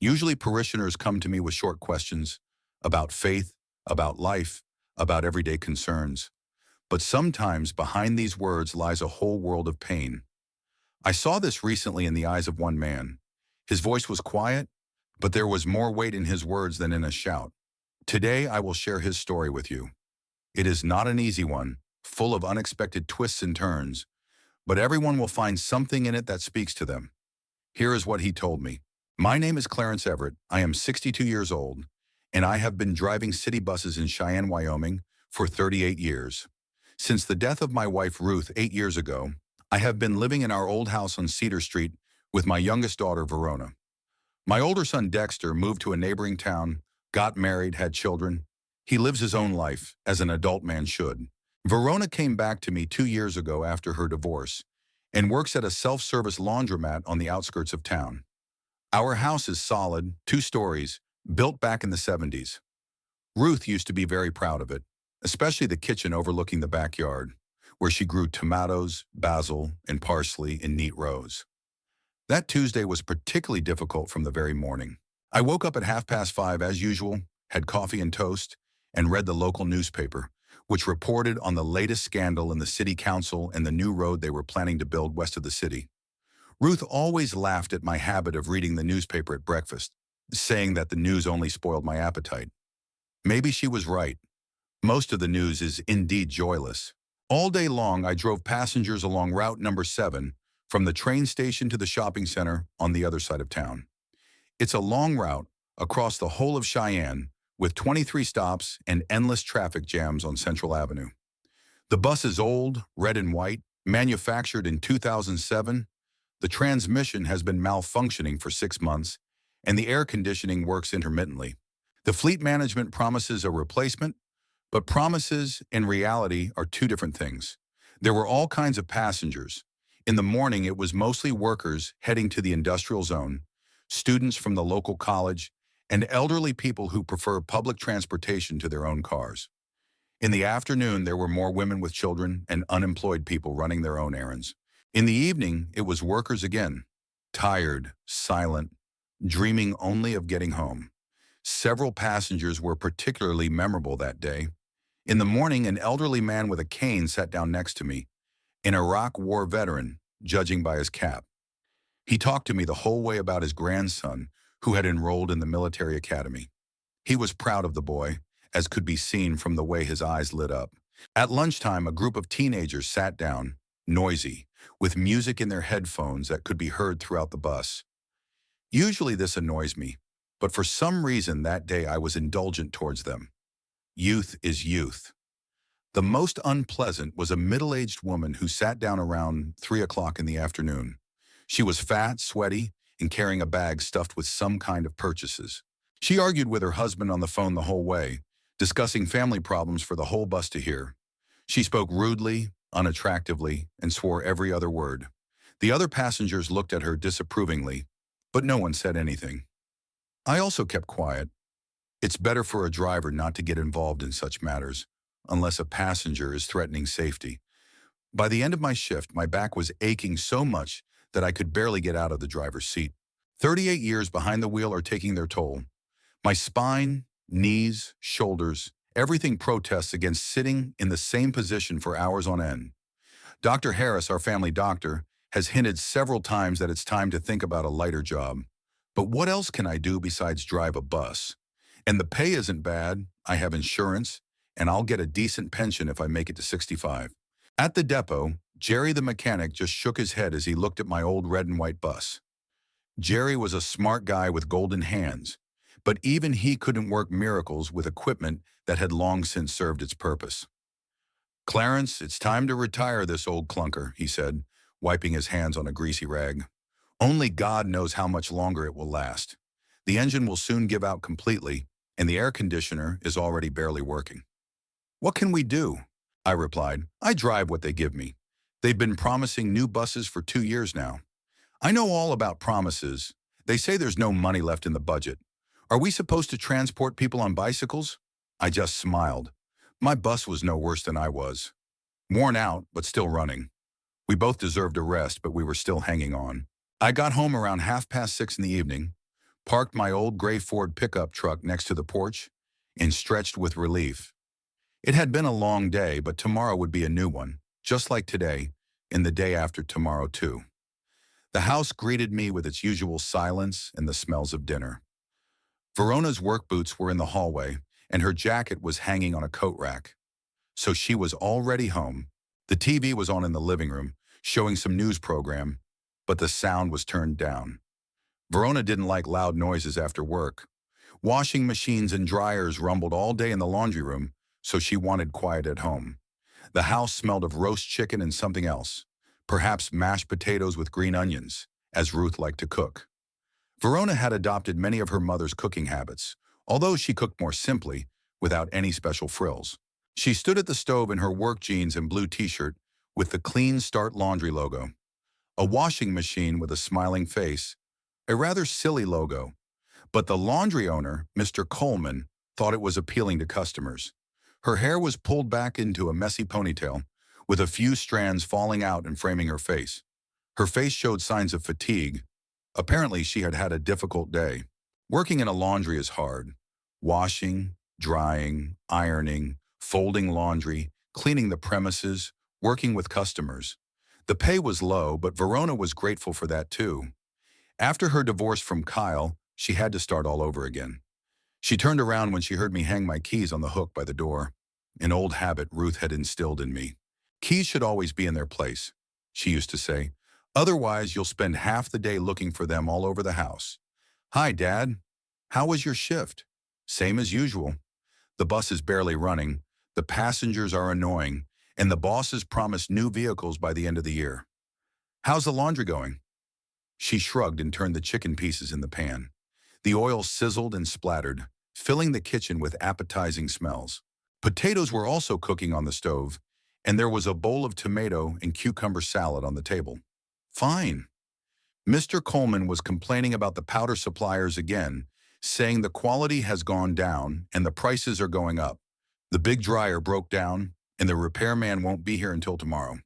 Usually parishioners come to me with short questions about faith, about life, about everyday concerns. But sometimes behind these words lies a whole world of pain. I saw this recently in the eyes of one man. His voice was quiet, but there was more weight in his words than in a shout. Today I will share his story with you. It is not an easy one, full of unexpected twists and turns, but everyone will find something in it that speaks to them. Here is what he told me. My name is Clarence Everett. I am 62 years old, and I have been driving city buses in Cheyenne, Wyoming for 38 years. Since the death of my wife Ruth 8 years ago, I have been living in our old house on Cedar Street with my youngest daughter, Verona. My older son, Dexter, moved to a neighboring town, got married, had children. He lives his own life, as an adult man should. Verona came back to me 2 years ago after her divorce and works at a self-service laundromat on the outskirts of town. Our house is solid, 2 stories, built back in the 70s. Ruth used to be very proud of it, especially the kitchen overlooking the backyard, where she grew tomatoes, basil, and parsley in neat rows. That Tuesday was particularly difficult from the very morning. I woke up at 5:30 as usual, had coffee and toast, and read the local newspaper, which reported on the latest scandal in the city council and the new road they were planning to build west of the city. Ruth always laughed at my habit of reading the newspaper at breakfast, saying that the news only spoiled my appetite. Maybe she was right. Most of the news is indeed joyless. All day long, I drove passengers along Route number 7 from the train station to the shopping center on the other side of town. It's a long route across the whole of Cheyenne with 23 stops and endless traffic jams on Central Avenue. The bus is old, red and white, manufactured in 2007. The transmission has been malfunctioning for 6 months, and the air conditioning works intermittently. The fleet management promises a replacement, but promises and reality are two different things. There were all kinds of passengers. In the morning, it was mostly workers heading to the industrial zone, students from the local college, and elderly people who prefer public transportation to their own cars. In the afternoon, there were more women with children and unemployed people running their own errands. In the evening, it was workers again, tired, silent, dreaming only of getting home. Several passengers were particularly memorable that day. In the morning, an elderly man with a cane sat down next to me, an Iraq War veteran, judging by his cap. He talked to me the whole way about his grandson, who had enrolled in the military academy. He was proud of the boy, as could be seen from the way his eyes lit up. At lunchtime, a group of teenagers sat down, noisy, with music in their headphones that could be heard throughout the bus. Usually this annoys me, but for some reason that day I was indulgent towards them. Youth is youth. The most unpleasant was a middle-aged woman who sat down around 3 o'clock in the afternoon. She was fat, sweaty, and carrying a bag stuffed with some kind of purchases. She argued with her husband on the phone the whole way, discussing family problems for the whole bus to hear. She spoke rudely, unattractively, and swore every other word. The other passengers looked at her disapprovingly, but no one said anything. I also kept quiet. It's better for a driver not to get involved in such matters, unless a passenger is threatening safety. By the end of my shift, my back was aching so much that I could barely get out of the driver's seat. 38 years behind the wheel are taking their toll. My spine, knees, shoulders, everything protests against sitting in the same position for hours on end. Dr. Harris, our family doctor, has hinted several times that it's time to think about a lighter job. But what else can I do besides drive a bus? And the pay isn't bad. I have insurance, and I'll get a decent pension if I make it to 65. At the depot, Jerry the mechanic just shook his head as he looked at my old red and white bus. Jerry was a smart guy with golden hands, but even he couldn't work miracles with equipment that had long since served its purpose. "Clarence, it's time to retire this old clunker," he said, wiping his hands on a greasy rag. "Only God knows how much longer it will last. The engine will soon give out completely, and the air conditioner is already barely working." "What can we do?" I replied. "I drive what they give me. They've been promising new buses for 2 years now." "I know all about promises. They say there's no money left in the budget. Are we supposed to transport people on bicycles?" I just smiled. My bus was no worse than I was. Worn out, but still running. We both deserved a rest, but we were still hanging on. I got home around 6:30 in the evening, parked my old gray Ford pickup truck next to the porch, and stretched with relief. It had been a long day, but tomorrow would be a new one, just like today, and the day after tomorrow too. The house greeted me with its usual silence and the smells of dinner. Verona's work boots were in the hallway, and her jacket was hanging on a coat rack. So she was already home. The TV was on in the living room, showing some news program, but the sound was turned down. Verona didn't like loud noises after work. Washing machines and dryers rumbled all day in the laundry room, so she wanted quiet at home. The house smelled of roast chicken and something else, perhaps mashed potatoes with green onions, as Ruth liked to cook. Verona had adopted many of her mother's cooking habits, although she cooked more simply, without any special frills. She stood at the stove in her work jeans and blue t-shirt with the Clean Start Laundry logo, a washing machine with a smiling face, a rather silly logo. But the laundry owner, Mr. Coleman, thought it was appealing to customers. Her hair was pulled back into a messy ponytail, with a few strands falling out and framing her face. Her face showed signs of fatigue. Apparently, she had had a difficult day. Working in a laundry is hard. Washing, drying, ironing, folding laundry, cleaning the premises, working with customers. The pay was low, but Verona was grateful for that too. After her divorce from Kyle, she had to start all over again. She turned around when she heard me hang my keys on the hook by the door, an old habit Ruth had instilled in me. Keys should always be in their place, she used to say. Otherwise, you'll spend half the day looking for them all over the house. Hi, Dad. How was your shift? Same as usual. The bus is barely running, the passengers are annoying, and the bosses promised new vehicles by the end of the year. How's the laundry going? She shrugged and turned the chicken pieces in the pan. The oil sizzled and splattered, filling the kitchen with appetizing smells. Potatoes were also cooking on the stove, and there was a bowl of tomato and cucumber salad on the table. Fine. Mr. Coleman was complaining about the powder suppliers again, saying the quality has gone down and the prices are going up. The big dryer broke down, and the repairman won't be here until tomorrow.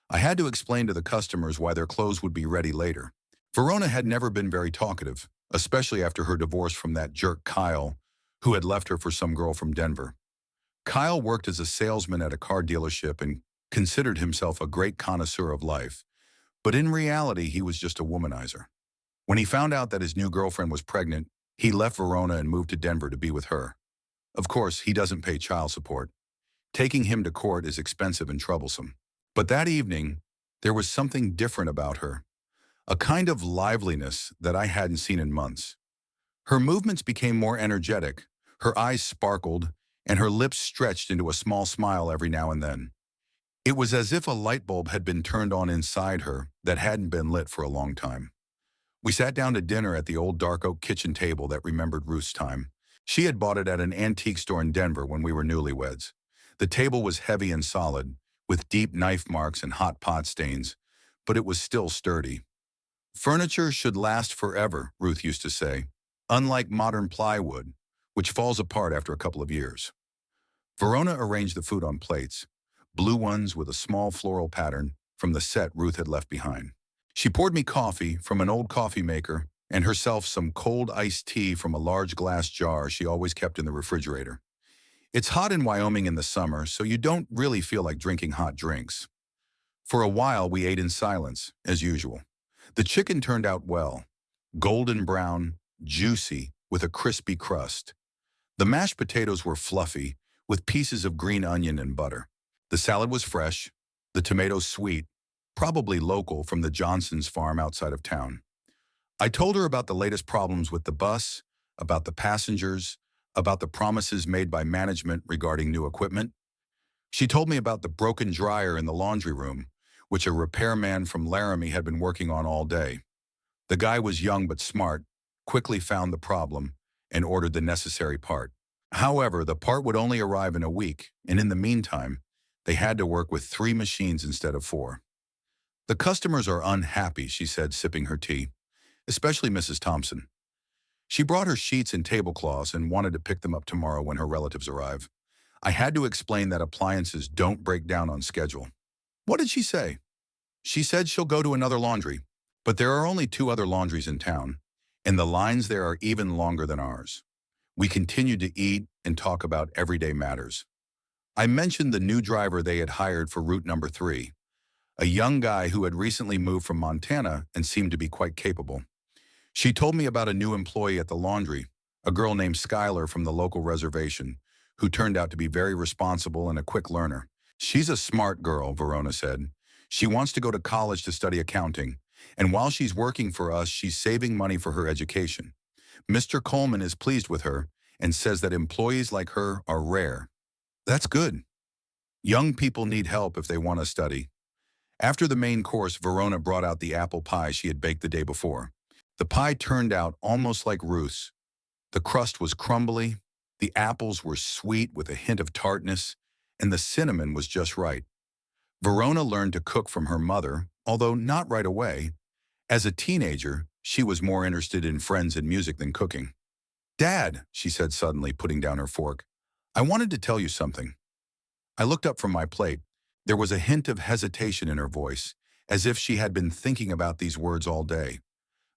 I had to explain to the customers why their clothes would be ready later. Verona had never been very talkative, especially after her divorce from that jerk Kyle, who had left her for some girl from Denver. Kyle worked as a salesman at a car dealership and considered himself a great connoisseur of life, but in reality he was just a womanizer. When he found out that his new girlfriend was pregnant, he left Verona and moved to Denver to be with her. Of course, he doesn't pay child support. Taking him to court is expensive and troublesome. But that evening, there was something different about her, a kind of liveliness that I hadn't seen in months. Her movements became more energetic, her eyes sparkled, and her lips stretched into a small smile every now and then. It was as if a light bulb had been turned on inside her that hadn't been lit for a long time. We sat down to dinner at the old dark oak kitchen table that remembered Ruth's time. She had bought it at an antique store in Denver when we were newlyweds. The table was heavy and solid, with deep knife marks and hot pot stains, but it was still sturdy. Furniture should last forever, Ruth used to say, unlike modern plywood, which falls apart after a couple of years. Verona arranged the food on plates, blue ones with a small floral pattern from the set Ruth had left behind. She poured me coffee from an old coffee maker and herself some cold iced tea from a large glass jar she always kept in the refrigerator. It's hot in Wyoming in the summer, so you don't really feel like drinking hot drinks. For a while, we ate in silence, as usual. The chicken turned out well, golden brown, juicy, with a crispy crust. The mashed potatoes were fluffy, with pieces of green onion and butter. The salad was fresh, the tomatoes sweet, probably local from the Johnson's farm outside of town. I told her about the latest problems with the bus, about the passengers, about the promises made by management regarding new equipment. She told me about the broken dryer in the laundry room, which a repairman from Laramie had been working on all day. The guy was young but smart, quickly found the problem, and ordered the necessary part. However, the part would only arrive in a week, and in the meantime, they had to work with 3 machines instead of 4. The customers are unhappy, she said, sipping her tea, especially Mrs. Thompson. She brought her sheets and tablecloths and wanted to pick them up tomorrow when her relatives arrive. I had to explain that appliances don't break down on schedule. What did she say? She said she'll go to another laundry, but there are only 2 other laundries in town, and the lines there are even longer than ours. We continued to eat and talk about everyday matters. I mentioned the new driver they had hired for route number 3, a young guy who had recently moved from Montana and seemed to be quite capable. She told me about a new employee at the laundry, a girl named Skylar from the local reservation, who turned out to be very responsible and a quick learner. She's a smart girl, Verona said. She wants to go to college to study accounting, and while she's working for us, she's saving money for her education. Mr. Coleman is pleased with her and says that employees like her are rare. That's good. Young people need help if they want to study. After the main course, Verona brought out the apple pie she had baked the day before. The pie turned out almost like Ruth's. The crust was crumbly, the apples were sweet with a hint of tartness, and the cinnamon was just right. Verona learned to cook from her mother, although not right away. As a teenager, she was more interested in friends and music than cooking. "Dad," she said suddenly, putting down her fork, "I wanted to tell you something." I looked up from my plate. There was a hint of hesitation in her voice, as if she had been thinking about these words all day.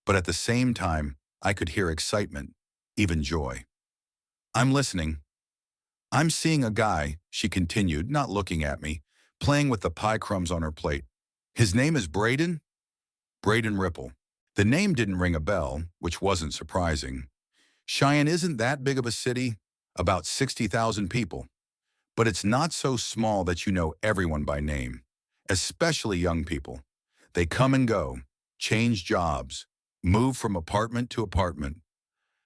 But at the same time, I could hear excitement, even joy. "I'm listening." "I'm seeing a guy," she continued, not looking at me, playing with the pie crumbs on her plate. "His name is Braden?" Braden Ripple. The name didn't ring a bell, which wasn't surprising. Cheyenne isn't that big of a city, about 60,000 people. But it's not so small that you know everyone by name, especially young people. They come and go, change jobs, move from apartment to apartment.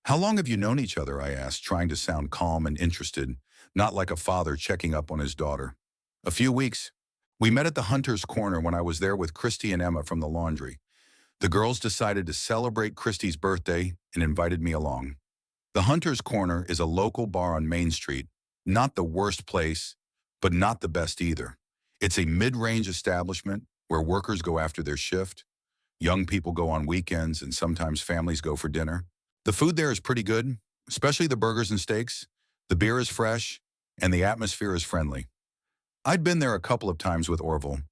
"How long have you known each other?" I asked, trying to sound calm and interested, not like a father checking up on his daughter. "A few weeks. We met at the Hunter's Corner when I was there with Christy and Emma from the laundry. The girls decided to celebrate Christy's birthday and invited me along." The Hunter's Corner is a local bar on Main Street, not the worst place, but not the best either. It's a mid-range establishment where workers go after their shift, young people go on weekends, and sometimes families go for dinner. The food there is pretty good, especially the burgers and steaks. The beer is fresh, and the atmosphere is friendly. I'd been there a couple of times with Orville,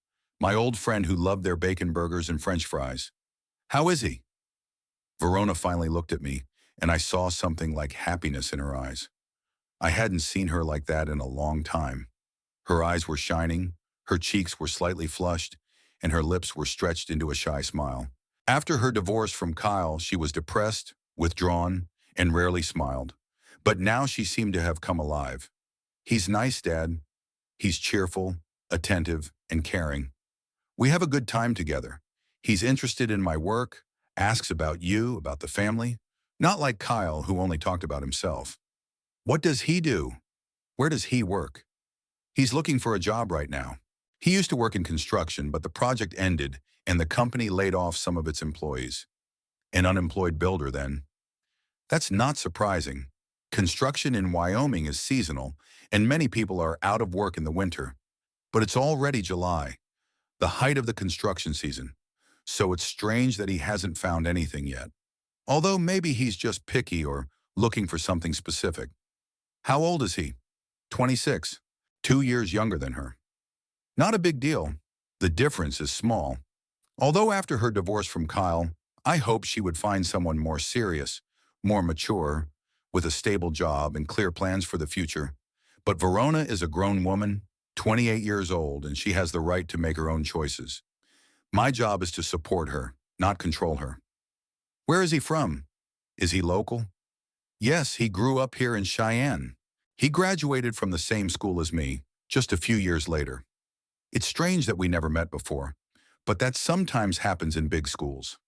my old friend who loved their bacon burgers and French fries. "How is he?" Verona finally looked at me, and I saw something like happiness in her eyes. I hadn't seen her like that in a long time. Her eyes were shining, her cheeks were slightly flushed, and her lips were stretched into a shy smile. After her divorce from Kyle, she was depressed, withdrawn, and rarely smiled. But now she seemed to have come alive. "He's nice, Dad. He's cheerful, attentive, and caring. We have a good time together. He's interested in my work, asks about you, about the family. Not like Kyle, who only talked about himself." "What does he do? Where does he work?" "He's looking for a job right now. He used to work in construction, but the project ended and the company laid off some of its employees." "An unemployed builder, then." "That's not surprising. Construction in Wyoming is seasonal, and many people are out of work in the winter. But it's already July, the height of the construction season, so it's strange that he hasn't found anything yet. Although maybe he's just picky or looking for something specific." "How old is he?" 26, 2 years younger than her. "Not a big deal. The difference is small. Although after her divorce from Kyle, I hoped she would find someone more serious, more mature, with a stable job and clear plans for the future. But Verona is a grown woman, 28 years old, and she has the right to make her own choices. My job is to support her, not control her." "Where is he from? Is he local?" "Yes, he grew up here in Cheyenne. He graduated from the same school as me, just a few years later. It's strange that we never met before, but that sometimes happens in big schools."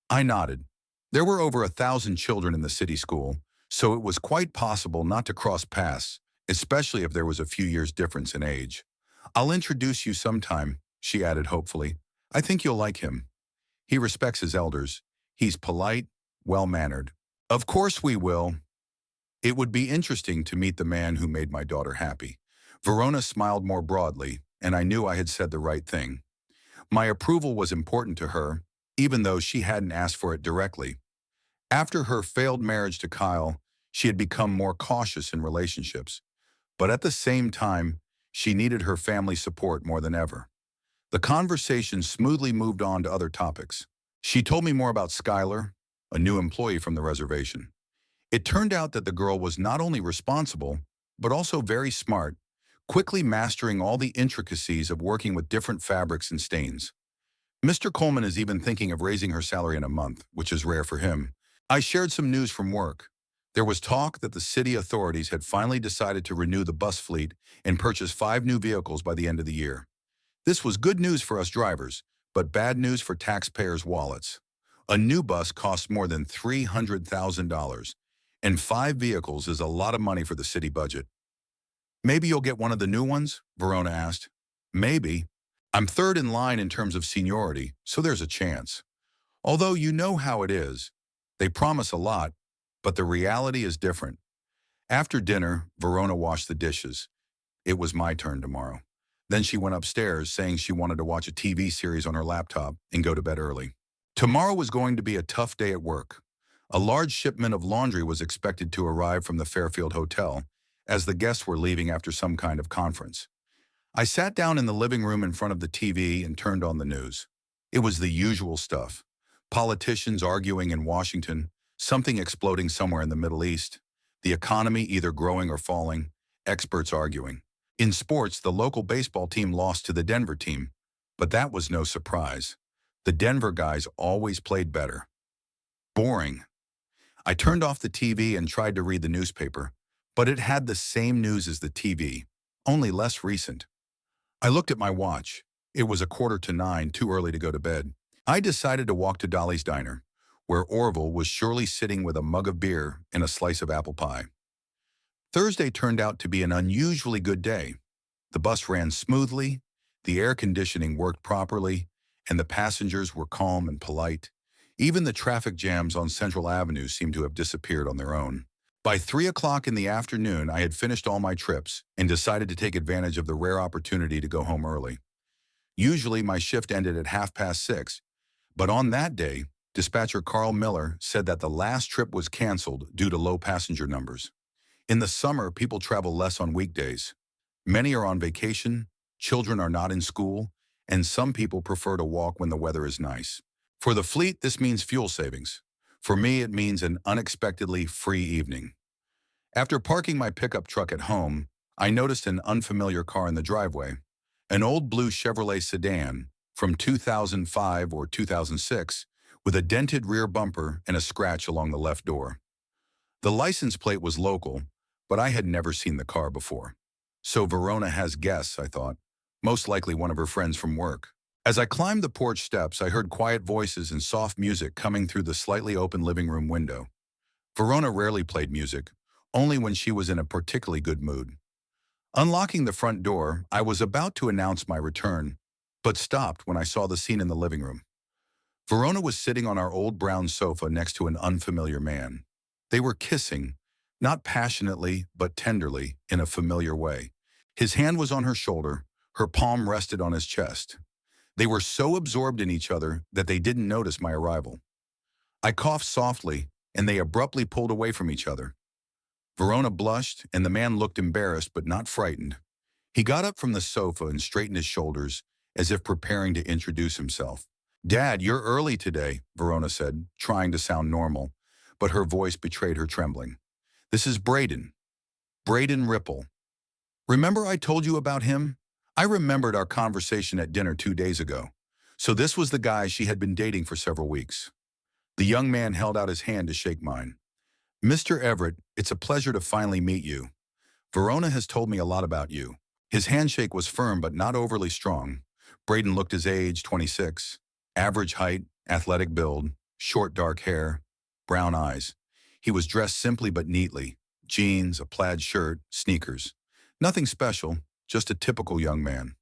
I nodded. There were over 1,000 children in the city school, so it was quite possible not to cross paths, especially if there was a few years difference in age. "I'll introduce you sometime," she added hopefully. "I think you'll like him. He respects his elders. He's polite, well-mannered." "Of course we will." "It would be interesting to meet the man who made my daughter happy." Verona smiled more broadly, and I knew I had said the right thing. My approval was important to her, even though she hadn't asked for it directly. After her failed marriage to Kyle, she had become more cautious in relationships. But at the same time, she needed her family support more than ever. The conversation smoothly moved on to other topics. She told me more about Skylar, a new employee from the reservation. It turned out that the girl was not only responsible, but also very smart, quickly mastering all the intricacies of working with different fabrics and stains. Mr. Coleman is even thinking of raising her salary in a month, which is rare for him. I shared some news from work. There was talk that the city authorities had finally decided to renew the bus fleet and purchase 5 new vehicles by the end of the year. This was good news for us drivers, but bad news for taxpayers' wallets. A new bus costs more than $300,000, and 5 vehicles is a lot of money for the city budget. Maybe you'll get one of the new ones? Verona asked. Maybe. I'm third in line in terms of seniority, so there's a chance. Although you know how it is. They promise a lot, but the reality is different. After dinner, Verona washed the dishes. It was my turn tomorrow. Then she went upstairs, saying she wanted to watch a TV series on her laptop and go to bed early. Tomorrow was going to be a tough day at work. A large shipment of laundry was expected to arrive from the Fairfield Hotel, as the guests were leaving after some kind of conference. I sat down in the living room in front of the TV and turned on the news. It was the usual stuff. Politicians arguing in Washington, something exploding somewhere in the Middle East, the economy either growing or falling, experts arguing. In sports, the local baseball team lost to the Denver team, but that was no surprise. The Denver guys always played better. Boring. I turned off the TV and tried to read the newspaper, but it had the same news as the TV, only less recent. I looked at my watch. It was 8:45, too early to go to bed. I decided to walk to Dolly's Diner, where Orville was surely sitting with a mug of beer and a slice of apple pie. Thursday turned out to be an unusually good day. The bus ran smoothly, the air conditioning worked properly, and the passengers were calm and polite. Even the traffic jams on Central Avenue seemed to have disappeared on their own. By 3 o'clock in the afternoon, I had finished all my trips and decided to take advantage of the rare opportunity to go home early. Usually, my shift ended at 6:30, but on that day, dispatcher Carl Miller said that the last trip was canceled due to low passenger numbers. In the summer, people travel less on weekdays. Many are on vacation, children are not in school, and some people prefer to walk when the weather is nice. For the fleet, this means fuel savings. For me, it means an unexpectedly free evening. After parking my pickup truck at home, I noticed an unfamiliar car in the driveway, an old blue Chevrolet sedan from 2005 or 2006 with a dented rear bumper and a scratch along the left door. The license plate was local, but I had never seen the car before. So Verona has guests, I thought, most likely one of her friends from work. As I climbed the porch steps, I heard quiet voices and soft music coming through the slightly open living room window. Verona rarely played music, only when she was in a particularly good mood. Unlocking the front door, I was about to announce my return, but stopped when I saw the scene in the living room. Verona was sitting on our old brown sofa next to an unfamiliar man. They were kissing, not passionately, but tenderly, in a familiar way. His hand was on her shoulder, her palm rested on his chest. They were so absorbed in each other that they didn't notice my arrival. I coughed softly, and they abruptly pulled away from each other. Verona blushed, and the man looked embarrassed but not frightened. He got up from the sofa and straightened his shoulders, as if preparing to introduce himself. "Dad, you're early today," Verona said, trying to sound normal, but her voice betrayed her trembling. "This is Braden. Braden Ripple. Remember I told you about him?" I remembered our conversation at dinner 2 days ago. So this was the guy she had been dating for several weeks. The young man held out his hand to shake mine. "Mr. Everett, it's a pleasure to finally meet you. Verona has told me a lot about you." His handshake was firm but not overly strong. Braden looked his age, 26. Average height, athletic build, short dark hair, brown eyes. He was dressed simply but neatly. Jeans, a plaid shirt, sneakers. Nothing special, just a typical young man.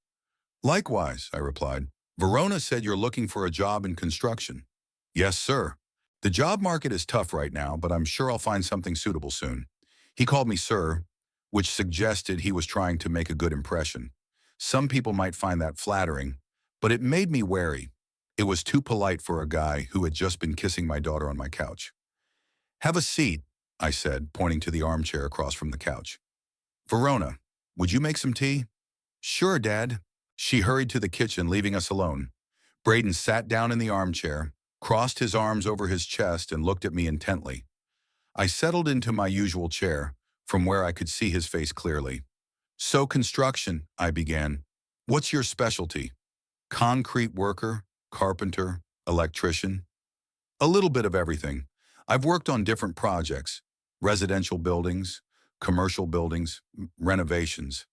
"Likewise," I replied. "Verona said you're looking for a job in construction." "Yes, sir. The job market is tough right now, but I'm sure I'll find something suitable soon." He called me sir, which suggested he was trying to make a good impression. Some people might find that flattering, but it made me wary. It was too polite for a guy who had just been kissing my daughter on my couch. "Have a seat," I said, pointing to the armchair across from the couch. "Verona, would you make some tea?" "Sure, Dad." She hurried to the kitchen, leaving us alone. Braden sat down in the armchair, crossed his arms over his chest, and looked at me intently. I settled into my usual chair, from where I could see his face clearly. "So construction," I began. "What's your specialty? Concrete worker, carpenter, electrician?" "A little bit of everything. I've worked on different projects, residential buildings, commercial buildings, renovations.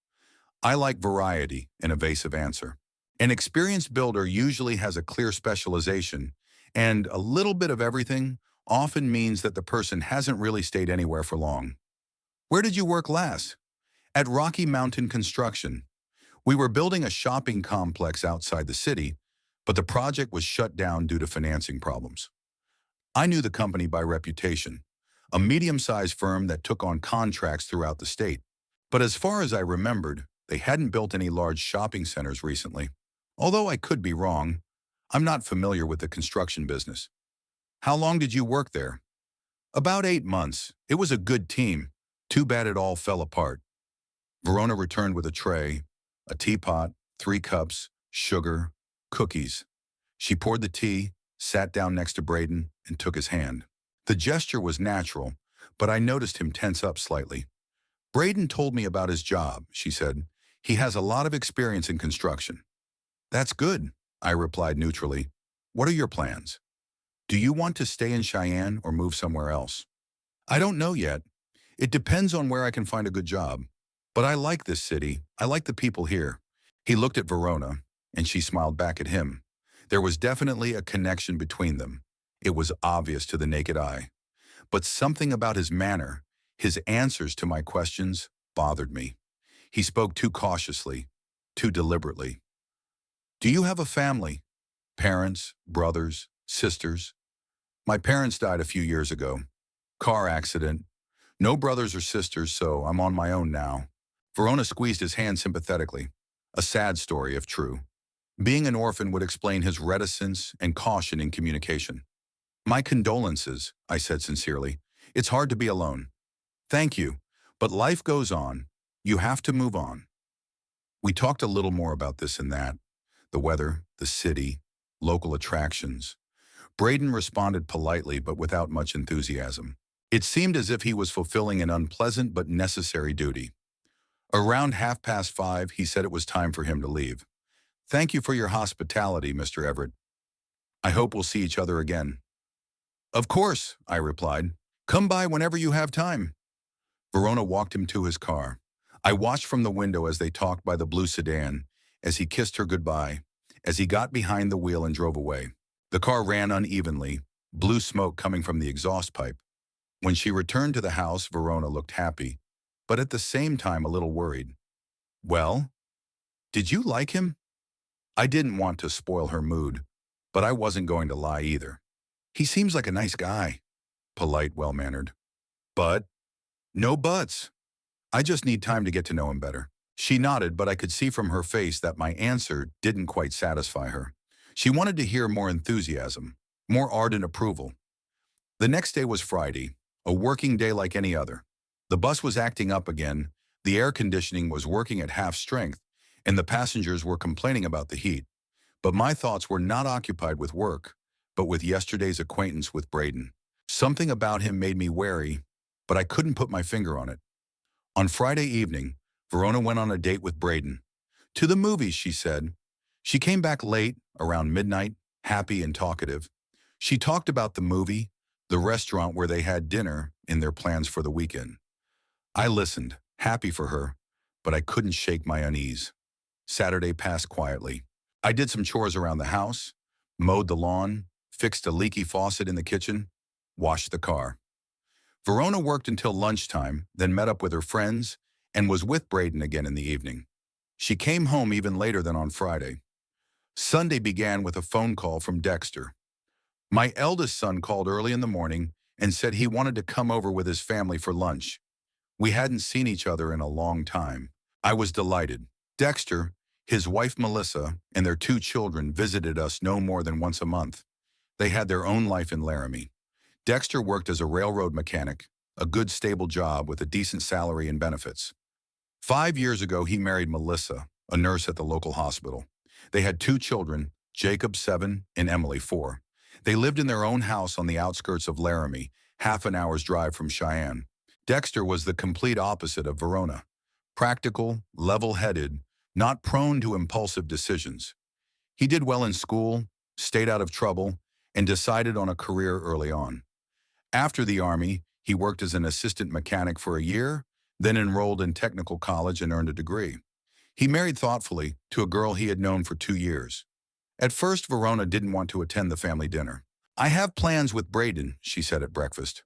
I like variety," an evasive answer. An experienced builder usually has a clear specialization, and a little bit of everything often means that the person hasn't really stayed anywhere for long. "Where did you work last?" "At Rocky Mountain Construction. We were building a shopping complex outside the city, but the project was shut down due to financing problems." I knew the company by reputation, a medium-sized firm that took on contracts throughout the state. But as far as I remembered, they hadn't built any large shopping centers recently. Although I could be wrong, I'm not familiar with the construction business. "How long did you work there?" "About 8 months. It was a good team. Too bad it all fell apart." Verona returned with a tray, a teapot, 3 cups, sugar, cookies. She poured the tea, sat down next to Braden, and took his hand. The gesture was natural, but I noticed him tense up slightly. "Braden told me about his job," she said. "He has a lot of experience in construction." "That's good," I replied neutrally. "What are your plans? Do you want to stay in Cheyenne or move somewhere else?" "I don't know yet. It depends on where I can find a good job. But I like this city. I like the people here." He looked at Verona, and she smiled back at him. There was definitely a connection between them. It was obvious to the naked eye. But something about his manner, his answers to my questions, bothered me. He spoke too cautiously, too deliberately. "Do you have a family? Parents, brothers, sisters?" "My parents died a few years ago. Car accident. No brothers or sisters, so I'm on my own now." Verona squeezed his hand sympathetically. A sad story, if true. Being an orphan would explain his reticence and caution in communication. "My condolences," I said sincerely. "It's hard to be alone." "Thank you, but life goes on. You have to move on." We talked a little more about this and that. The weather, the city, local attractions. Braden responded politely but without much enthusiasm. It seemed as if he was fulfilling an unpleasant but necessary duty. Around 5:30, he said it was time for him to leave. "Thank you for your hospitality, Mr. Everett. I hope we'll see each other again." "Of course," I replied. "Come by whenever you have time." Verona walked him to his car. I watched from the window as they talked by the blue sedan, as he kissed her goodbye, as he got behind the wheel and drove away. The car ran unevenly, blue smoke coming from the exhaust pipe. When she returned to the house, Verona looked happy, but at the same time a little worried. "Well, did you like him?" I didn't want to spoil her mood, but I wasn't going to lie either. "He seems like a nice guy." Polite, well-mannered. "But?" "No buts. I just need time to get to know him better." She nodded, but I could see from her face that my answer didn't quite satisfy her. She wanted to hear more enthusiasm, more ardent approval. The next day was Friday, a working day like any other. The bus was acting up again, the air conditioning was working at half strength, and the passengers were complaining about the heat. But my thoughts were not occupied with work, but with yesterday's acquaintance with Braden. Something about him made me wary, but I couldn't put my finger on it. On Friday evening, Verona went on a date with Braden. "To the movies," she said. She came back late, around midnight, happy and talkative. She talked about the movie, the restaurant where they had dinner, and their plans for the weekend. I listened, happy for her, but I couldn't shake my unease. Saturday passed quietly. I did some chores around the house, mowed the lawn, fixed a leaky faucet in the kitchen, washed the car. Verona worked until lunchtime, then met up with her friends, and was with Braden again in the evening. She came home even later than on Friday. Sunday began with a phone call from Dexter. My eldest son called early in the morning and said he wanted to come over with his family for lunch. We hadn't seen each other in a long time. I was delighted. Dexter, his wife Melissa, and their 2 children visited us no more than once a month. They had their own life in Laramie. Dexter worked as a railroad mechanic, a good stable job with a decent salary and benefits. 5 years ago, he married Melissa, a nurse at the local hospital. They had 2 children, Jacob 7 and Emily 4. They lived in their own house on the outskirts of Laramie, half an hour's drive from Cheyenne. Dexter was the complete opposite of Verona. Practical, level-headed, not prone to impulsive decisions. He did well in school, stayed out of trouble, and decided on a career early on. After the Army, he worked as an assistant mechanic for a year, then enrolled in technical college and earned a degree. He married thoughtfully to a girl he had known for 2 years. At first, Verona didn't want to attend the family dinner. "I have plans with Braden," she said at breakfast.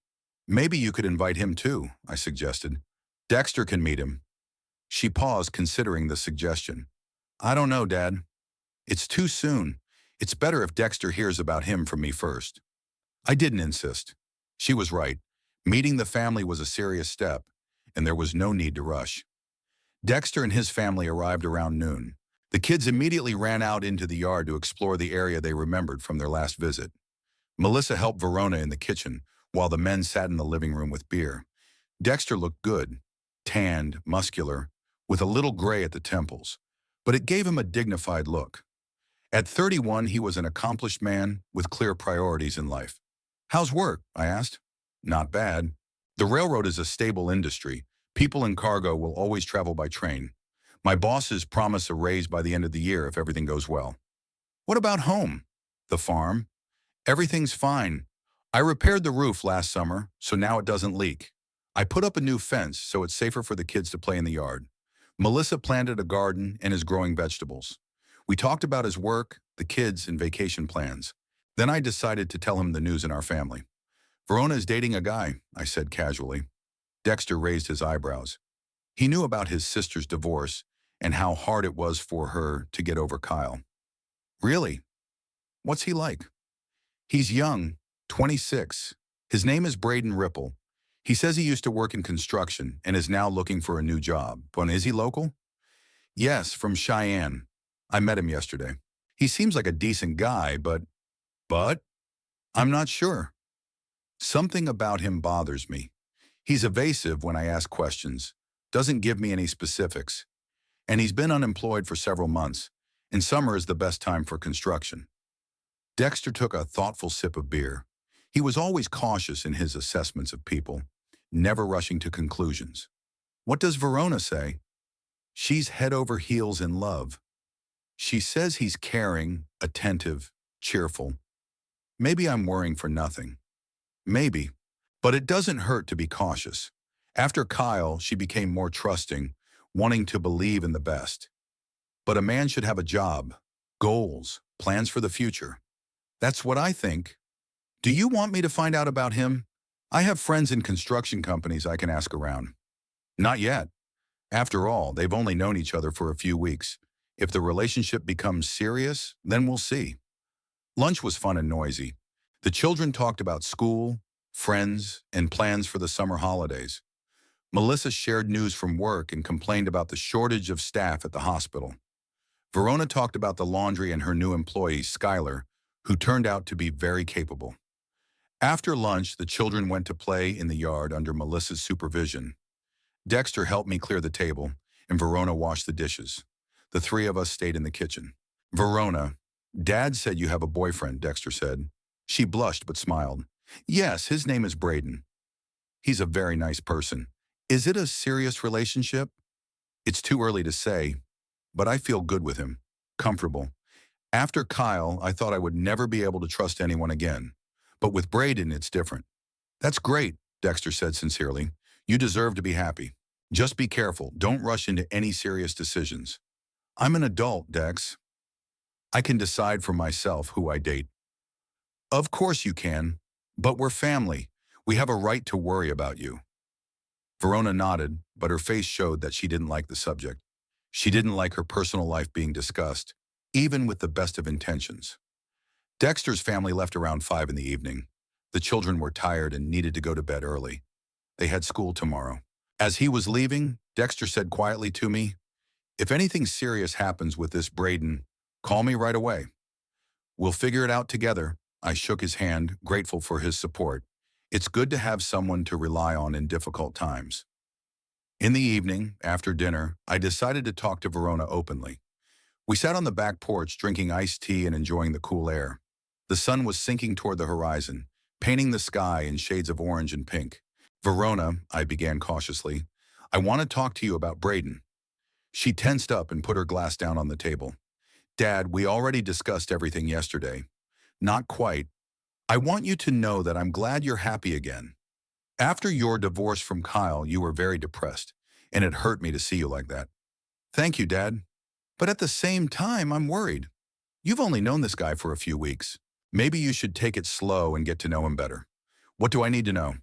"Maybe you could invite him too," I suggested. "Dexter can meet him." She paused, considering the suggestion. "I don't know, Dad. It's too soon. It's better if Dexter hears about him from me first." I didn't insist. She was right. Meeting the family was a serious step, and there was no need to rush. Dexter and his family arrived around noon. The kids immediately ran out into the yard to explore the area they remembered from their last visit. Melissa helped Verona in the kitchen, while the men sat in the living room with beer. Dexter looked good, tanned, muscular, with a little gray at the temples, but it gave him a dignified look. At 31, he was an accomplished man with clear priorities in life. "How's work?" I asked. "Not bad. The railroad is a stable industry. People and cargo will always travel by train. My bosses promise a raise by the end of the year if everything goes well." "What about home?" "The farm?" "Everything's fine. I repaired the roof last summer, so now it doesn't leak. I put up a new fence so it's safer for the kids to play in the yard. Melissa planted a garden and is growing vegetables." We talked about his work, the kids, and vacation plans. Then I decided to tell him the news in our family. "Verona is dating a guy," I said casually. Dexter raised his eyebrows. He knew about his sister's divorce and how hard it was for her to get over Kyle. "Really? What's he like?" "He's young, 26. His name is Braden Ripple. He says he used to work in construction and is now looking for a new job. But is he local?" "Yes, from Cheyenne. I met him yesterday. He seems like a decent guy, but..." "But?" "I'm not sure. Something about him bothers me. He's evasive when I ask questions, doesn't give me any specifics, and he's been unemployed for several months, and summer is the best time for construction." Dexter took a thoughtful sip of beer. He was always cautious in his assessments of people, never rushing to conclusions. "What does Verona say?" "She's head over heels in love. She says he's caring, attentive, cheerful. Maybe I'm worrying for nothing. Maybe. But it doesn't hurt to be cautious. After Kyle, she became more trusting, wanting to believe in the best. But a man should have a job, goals, plans for the future. That's what I think. Do you want me to find out about him? I have friends in construction companies I can ask around." "Not yet. After all, they've only known each other for a few weeks. If the relationship becomes serious, then we'll see." Lunch was fun and noisy. The children talked about school, friends, and plans for the summer holidays. Melissa shared news from work and complained about the shortage of staff at the hospital. Verona talked about the laundry and her new employee, Skylar, who turned out to be very capable. After lunch, the children went to play in the yard under Melissa's supervision. Dexter helped me clear the table, and Verona washed the dishes. The three of us stayed in the kitchen. "Verona, Dad said you have a boyfriend," Dexter said. She blushed but smiled. "Yes, his name is Braden. He's a very nice person. Is it a serious relationship?" "It's too early to say, but I feel good with him, comfortable. After Kyle, I thought I would never be able to trust anyone again. But with Braden, it's different." "That's great," Dexter said sincerely. "You deserve to be happy. Just be careful. Don't rush into any serious decisions." "I'm an adult, Dex. I can decide for myself who I date." "Of course you can, but we're family. We have a right to worry about you." Verona nodded, but her face showed that she didn't like the subject. She didn't like her personal life being discussed, even with the best of intentions. Dexter's family left around 5 in the evening. The children were tired and needed to go to bed early. They had school tomorrow. As he was leaving, Dexter said quietly to me, "If anything serious happens with this Braden, call me right away." "We'll figure it out together." I shook his hand, grateful for his support. It's good to have someone to rely on in difficult times. In the evening, after dinner, I decided to talk to Verona openly. We sat on the back porch drinking iced tea and enjoying the cool air. The sun was sinking toward the horizon, painting the sky in shades of orange and pink. Verona, I began cautiously, I want to talk to you about Braden. She tensed up and put her glass down on the table. Dad, we already discussed everything yesterday. Not quite. I want you to know that I'm glad you're happy again. After your divorce from Kyle, you were very depressed, and it hurt me to see you like that. Thank you, Dad. But at the same time, I'm worried. You've only known this guy for a few weeks. Maybe you should take it slow and get to know him better. What do I need to know?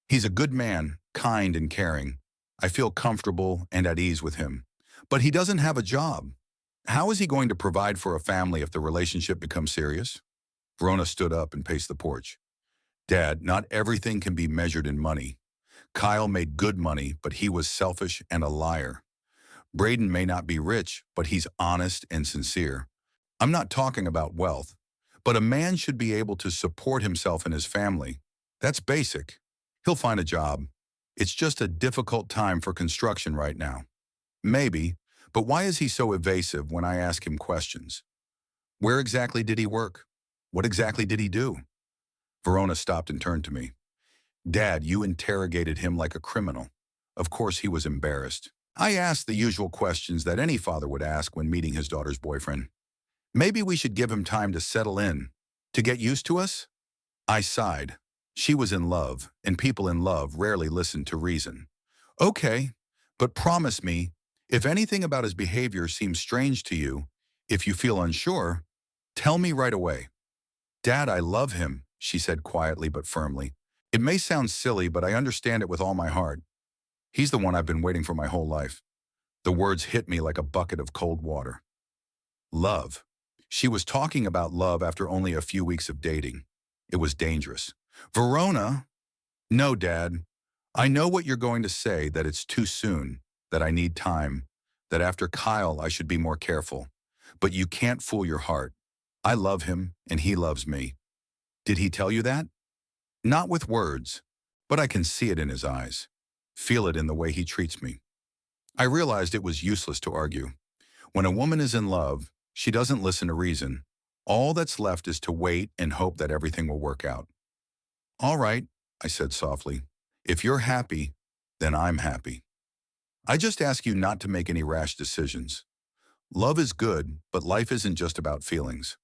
He's a good man, kind and caring. I feel comfortable and at ease with him. But he doesn't have a job. How is he going to provide for a family if the relationship becomes serious? Verona stood up and paced the porch. Dad, not everything can be measured in money. Kyle made good money, but he was selfish and a liar. Braden may not be rich, but he's honest and sincere. I'm not talking about wealth, but a man should be able to support himself and his family. That's basic. He'll find a job. It's just a difficult time for construction right now. Maybe, but why is he so evasive when I ask him questions? Where exactly did he work? What exactly did he do? Verona stopped and turned to me. Dad, you interrogated him like a criminal. Of course he was embarrassed. I asked the usual questions that any father would ask when meeting his daughter's boyfriend. Maybe we should give him time to settle in, to get used to us? I sighed. She was in love, and people in love rarely listen to reason. Okay, but promise me, if anything about his behavior seems strange to you, if you feel unsure, tell me right away. Dad, I love him, she said quietly but firmly. It may sound silly, but I understand it with all my heart. He's the one I've been waiting for my whole life. The words hit me like a bucket of cold water. Love. She was talking about love after only a few weeks of dating. It was dangerous. Verona? No, Dad. I know what you're going to say, that it's too soon, that I need time, that after Kyle I should be more careful. But you can't fool your heart. I love him, and he loves me. Did he tell you that? Not with words, but I can see it in his eyes, feel it in the way he treats me. I realized it was useless to argue. When a woman is in love, she doesn't listen to reason. All that's left is to wait and hope that everything will work out. All right, I said softly. If you're happy, then I'm happy. I just ask you not to make any rash decisions. Love is good, but life isn't just about feelings.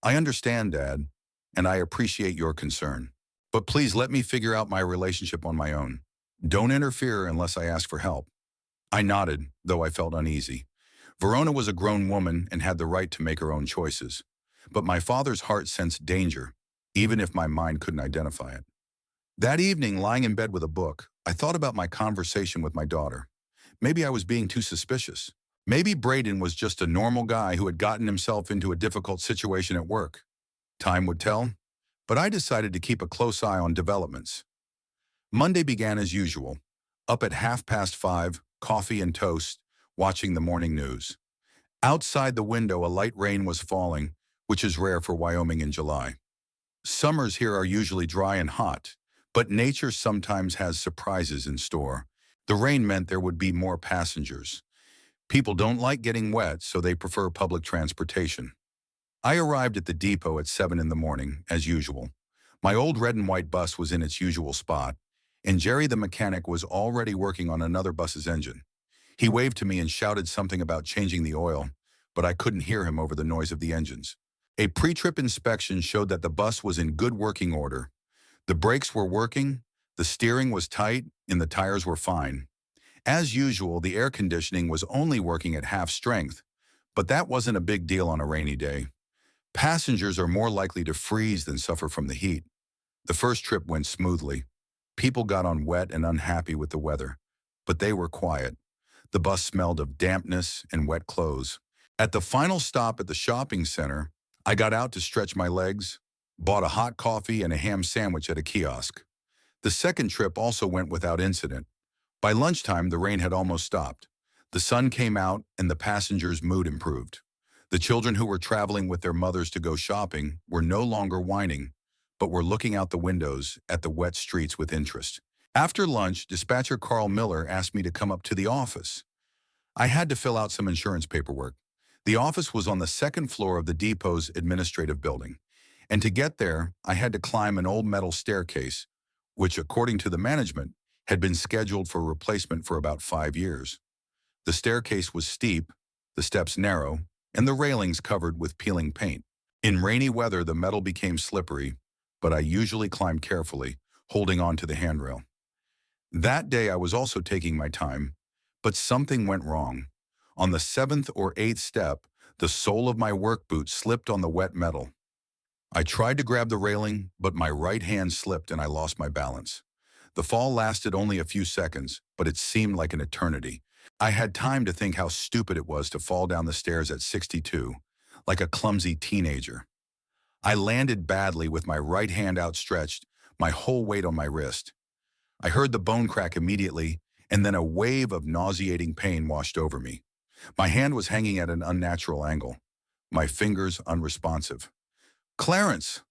I understand, Dad, and I appreciate your concern. But please let me figure out my relationship on my own. Don't interfere unless I ask for help. I nodded, though I felt uneasy. Verona was a grown woman and had the right to make her own choices. But my father's heart sensed danger, even if my mind couldn't identify it. That evening, lying in bed with a book, I thought about my conversation with my daughter. Maybe I was being too suspicious. Maybe Braden was just a normal guy who had gotten himself into a difficult situation at work. Time would tell, but I decided to keep a close eye on developments. Monday began as usual, up at 5:30, coffee and toast, watching the morning news. Outside the window, a light rain was falling, which is rare for Wyoming in July. Summers here are usually dry and hot, but nature sometimes has surprises in store. The rain meant there would be more passengers. People don't like getting wet, so they prefer public transportation. I arrived at the depot at 7 in the morning, as usual. My old red and white bus was in its usual spot, and Jerry the mechanic was already working on another bus's engine. He waved to me and shouted something about changing the oil, but I couldn't hear him over the noise of the engines. A pre-trip inspection showed that the bus was in good working order. The brakes were working, the steering was tight, and the tires were fine. As usual, the air conditioning was only working at half strength, but that wasn't a big deal on a rainy day. Passengers are more likely to freeze than suffer from the heat. The first trip went smoothly. People got on wet and unhappy with the weather, but they were quiet. The bus smelled of dampness and wet clothes. At the final stop at the shopping center, I got out to stretch my legs, bought a hot coffee and a ham sandwich at a kiosk. The second trip also went without incident. By lunchtime, the rain had almost stopped. The sun came out and the passengers' mood improved. The children who were traveling with their mothers to go shopping were no longer whining, but were looking out the windows at the wet streets with interest. After lunch, dispatcher Carl Miller asked me to come up to the office. I had to fill out some insurance paperwork. The office was on the second floor of the depot's administrative building, And to get there, I had to climb an old metal staircase, which, according to the management, had been scheduled for replacement for about 5 years. The staircase was steep, the steps narrow, and the railings covered with peeling paint. In rainy weather, the metal became slippery, but I usually climbed carefully, holding on to the handrail. That day, I was also taking my time, but something went wrong. On the seventh or eighth step, the sole of my work boot slipped on the wet metal. I tried to grab the railing, but my right hand slipped and I lost my balance. The fall lasted only a few seconds, but it seemed like an eternity. I had time to think how stupid it was to fall down the stairs at 62, like a clumsy teenager. I landed badly with my right hand outstretched, my whole weight on my wrist. I heard the bone crack immediately, and then a wave of nauseating pain washed over me. My hand was hanging at an unnatural angle, my fingers unresponsive. "Clarence!"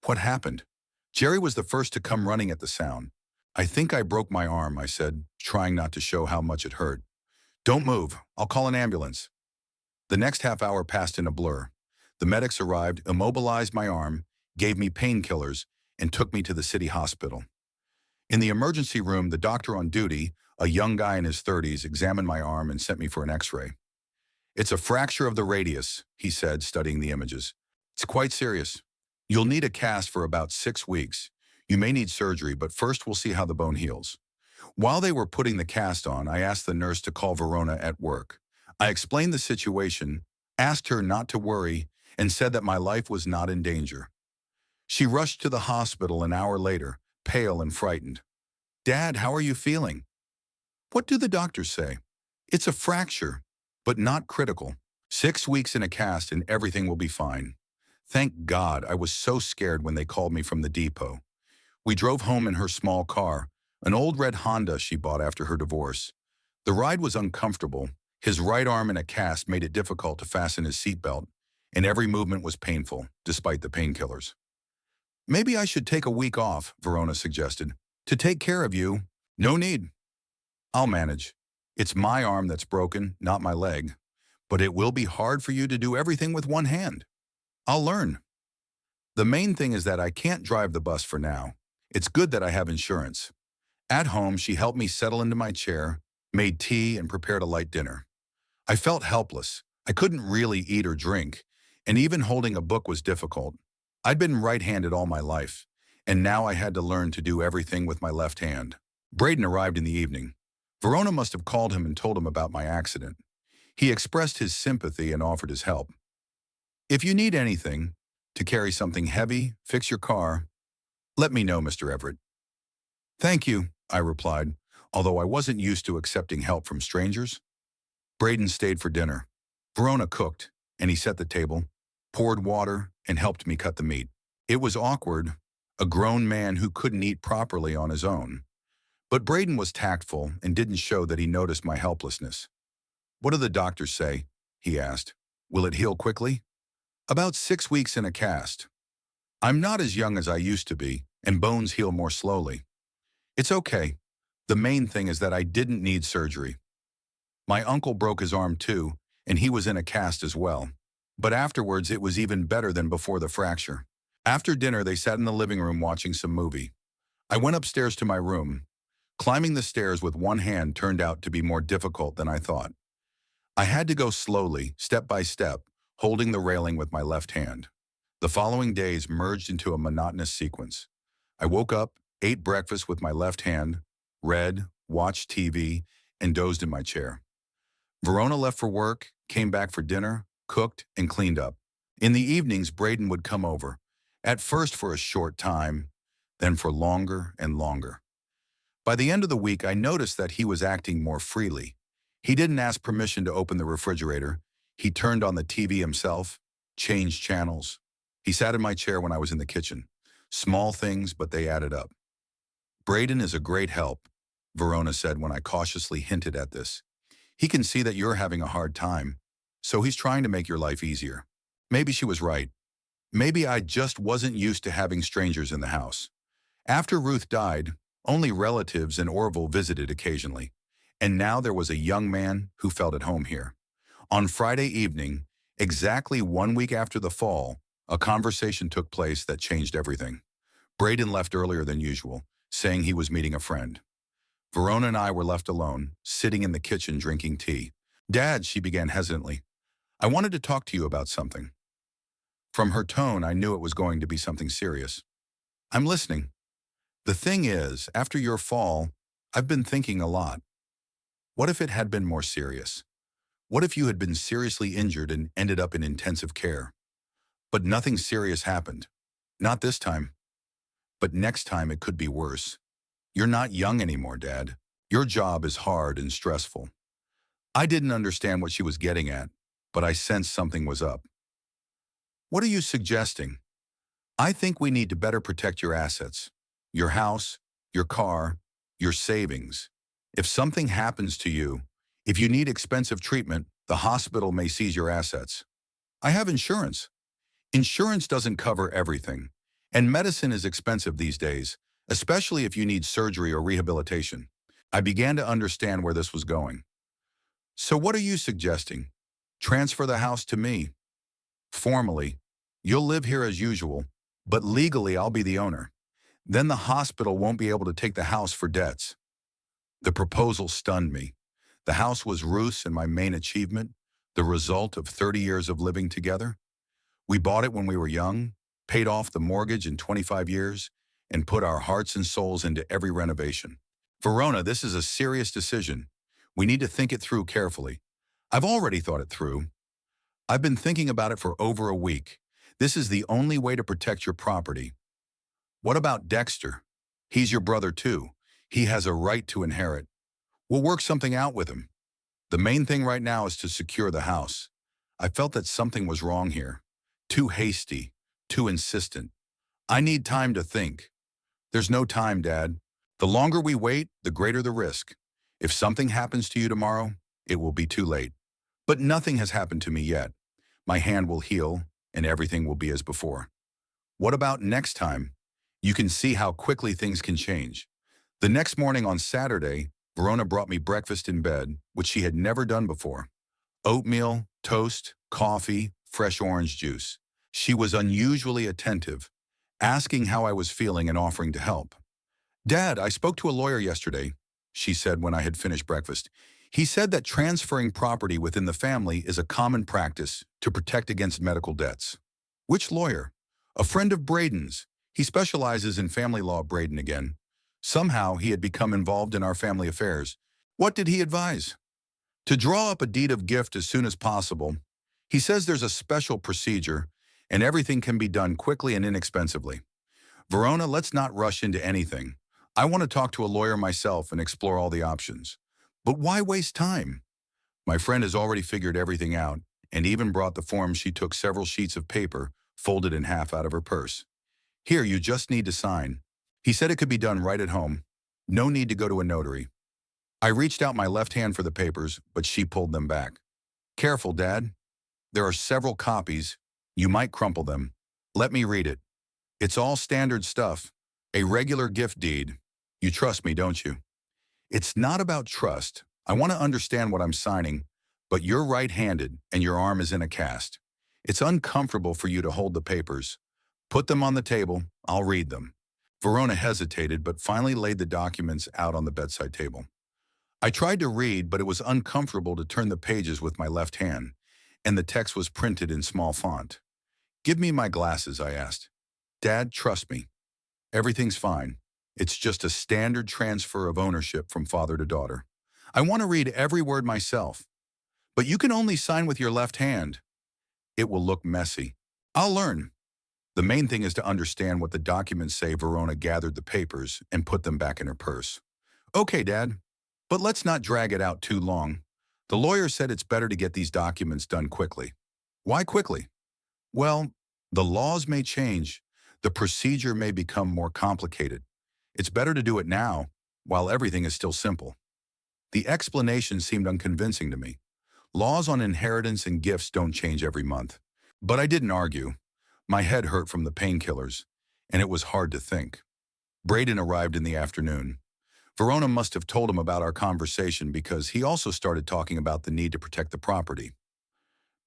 What happened? Jerry was the first to come running at the sound. "I think I broke my arm," I said, trying not to show how much it hurt. "Don't move. I'll call an ambulance." The next half hour passed in a blur. The medics arrived, immobilized my arm, gave me painkillers, and took me to the city hospital. In the emergency room, the doctor on duty, a young guy in his 30s, examined my arm and sent me for an x-ray. "It's a fracture of the radius," he said, studying the images. "It's quite serious. You'll need a cast for about 6 weeks. You may need surgery, but first we'll see how the bone heals." While they were putting the cast on, I asked the nurse to call Verona at work. I explained the situation, asked her not to worry, and said that my life was not in danger. She rushed to the hospital an hour later, pale and frightened. "Dad, how are you feeling?" "What do the doctors say?" "It's a fracture, but not critical. 6 weeks in a cast and everything will be fine." Thank God, I was so scared when they called me from the depot. We drove home in her small car, an old red Honda she bought after her divorce. The ride was uncomfortable. His right arm in a cast made it difficult to fasten his seatbelt, and every movement was painful, despite the painkillers. "Maybe I should take a week off," Verona suggested. "To take care of you." "No need. I'll manage. It's my arm that's broken, not my leg. But it will be hard for you to do everything with one hand." "I'll learn. The main thing is that I can't drive the bus for now. It's good that I have insurance." At home, she helped me settle into my chair, made tea, and prepared a light dinner. I felt helpless. I couldn't really eat or drink, and even holding a book was difficult. I'd been right-handed all my life, and now I had to learn to do everything with my left hand. Braden arrived in the evening. Verona must have called him and told him about my accident. He expressed his sympathy and offered his help. "If you need anything, to carry something heavy, fix your car, let me know, Mr. Everett." "Thank you," I replied, although I wasn't used to accepting help from strangers. Braden stayed for dinner. Verona cooked, and he set the table, poured water, and helped me cut the meat. It was awkward, a grown man who couldn't eat properly on his own. But Braden was tactful and didn't show that he noticed my helplessness. "What do the doctors say?" he asked. "Will it heal quickly?" "About 6 weeks in a cast. I'm not as young as I used to be, and bones heal more slowly. It's okay. The main thing is that I didn't need surgery." My uncle broke his arm too, and he was in a cast as well. But afterwards, it was even better than before the fracture. After dinner, they sat in the living room watching some movie. I went upstairs to my room. Climbing the stairs with one hand turned out to be more difficult than I thought. I had to go slowly, step by step, holding the railing with my left hand. The following days merged into a monotonous sequence. I woke up, ate breakfast with my left hand, read, watched TV, and dozed in my chair. Verona left for work, came back for dinner, cooked, and cleaned up. In the evenings, Braden would come over, at first for a short time, then for longer and longer. By the end of the week, I noticed that he was acting more freely. He didn't ask permission to open the refrigerator. He turned on the TV himself, changed channels. He sat in my chair when I was in the kitchen. Small things, but they added up. "Braden is a great help," Verona said when I cautiously hinted at this. "He can see that you're having a hard time, so he's trying to make your life easier." Maybe she was right. Maybe I just wasn't used to having strangers in the house. After Ruth died, only relatives in Orville visited occasionally, and now there was a young man who felt at home here. On Friday evening, exactly 1 week after the fall, A conversation took place that changed everything. Braden left earlier than usual, saying he was meeting a friend. Verona and I were left alone, sitting in the kitchen drinking tea. "Dad," she began hesitantly, "I wanted to talk to you about something." From her tone, I knew it was going to be something serious. "I'm listening." "The thing is, after your fall, I've been thinking a lot. What if it had been more serious? What if you had been seriously injured and ended up in intensive care? But nothing serious happened. Not this time. But next time it could be worse. You're not young anymore, Dad. Your job is hard and stressful." I didn't understand what she was getting at, but I sensed something was up. "What are you suggesting?" "I think we need to better protect your assets. Your house, your car, your savings. If something happens to you, if you need expensive treatment, the hospital may seize your assets." "I have insurance." "Insurance doesn't cover everything, and medicine is expensive these days, especially if you need surgery or rehabilitation." I began to understand where this was going. "So what are you suggesting? Transfer the house to me. Formally, you'll live here as usual, but legally I'll be the owner. Then the hospital won't be able to take the house for debts." The proposal stunned me. The house was Ruth's and my main achievement, the result of 30 years of living together. We bought it when we were young, paid off the mortgage in 25 years, and put our hearts and souls into every renovation. "Verona, this is a serious decision. We need to think it through carefully." "I've already thought it through. I've been thinking about it for over a week. This is the only way to protect your property." "What about Dexter? He's your brother too. He has a right to inherit. We'll work something out with him. The main thing right now is to secure the house." I felt that something was wrong here. Too hasty, too insistent. "I need time to think." "There's no time, Dad. The longer we wait, the greater the risk. If something happens to you tomorrow, it will be too late." "But nothing has happened to me yet. My hand will heal, and everything will be as before." "What about next time?" You can see how quickly things can change. The next morning on Saturday, Verona brought me breakfast in bed, which she had never done before. Oatmeal, toast, coffee, fresh orange juice. She was unusually attentive, asking how I was feeling and offering to help. "Dad, I spoke to a lawyer yesterday," she said when I had finished breakfast. "He said that transferring property within the family is a common practice to protect against medical debts." "Which lawyer?" "A friend of Braden's. He specializes in family law." Braden again. Somehow he had become involved in our family affairs. "What did he advise?" "To draw up a deed of gift as soon as possible. He says there's a special procedure, and everything can be done quickly and inexpensively." "Verona, let's not rush into anything. I want to talk to a lawyer myself and explore all the options." "But why waste time?" "My friend has already figured everything out and even brought the forms. She took several sheets of paper, folded in half, out of her purse. "Here, you just need to sign." He said it could be done right at home. No need to go to a notary. I reached out my left hand for the papers, but she pulled them back. "Careful, Dad. There are several copies. You might crumple them." "Let me read it." "It's all standard stuff. A regular gift deed. You trust me, don't you?" "It's not about trust. I want to understand what I'm signing, but you're right-handed and your arm is in a cast. It's uncomfortable for you to hold the papers. Put them on the table. I'll read them." Verona hesitated, but finally laid the documents out on the bedside table. I tried to read, but it was uncomfortable to turn the pages with my left hand, and the text was printed in small font. "Give me my glasses," I asked. "Dad, trust me. Everything's fine. It's just a standard transfer of ownership from father to daughter. I want to read every word myself." "But you can only sign with your left hand." "It will look messy." "I'll learn. The main thing is to understand what the documents say." Verona gathered the papers and put them back in her purse. "Okay, Dad, but let's not drag it out too long. The lawyer said it's better to get these documents done quickly." "Why quickly?" "Well, the laws may change. The procedure may become more complicated. It's better to do it now, while everything is still simple." The explanation seemed unconvincing to me. Laws on inheritance and gifts don't change every month. But I didn't argue. My head hurt from the painkillers, and it was hard to think. Braden arrived in the afternoon. Verona must have told him about our conversation because he also started talking about the need to protect the property.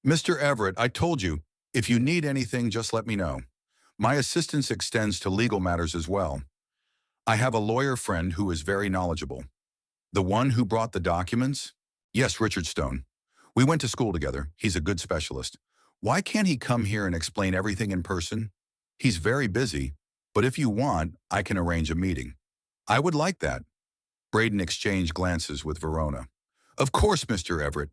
"Mr. Everett, I told you, If you need anything, just let me know. My assistance extends to legal matters as well. I have a lawyer friend who is very knowledgeable. The one who brought the documents? Yes, Richard Stone. We went to school together. He's a good specialist. Why can't he come here and explain everything in person? He's very busy, but if you want, I can arrange a meeting. I would like that. Braden exchanged glances with Verona. Of course, Mr. Everett,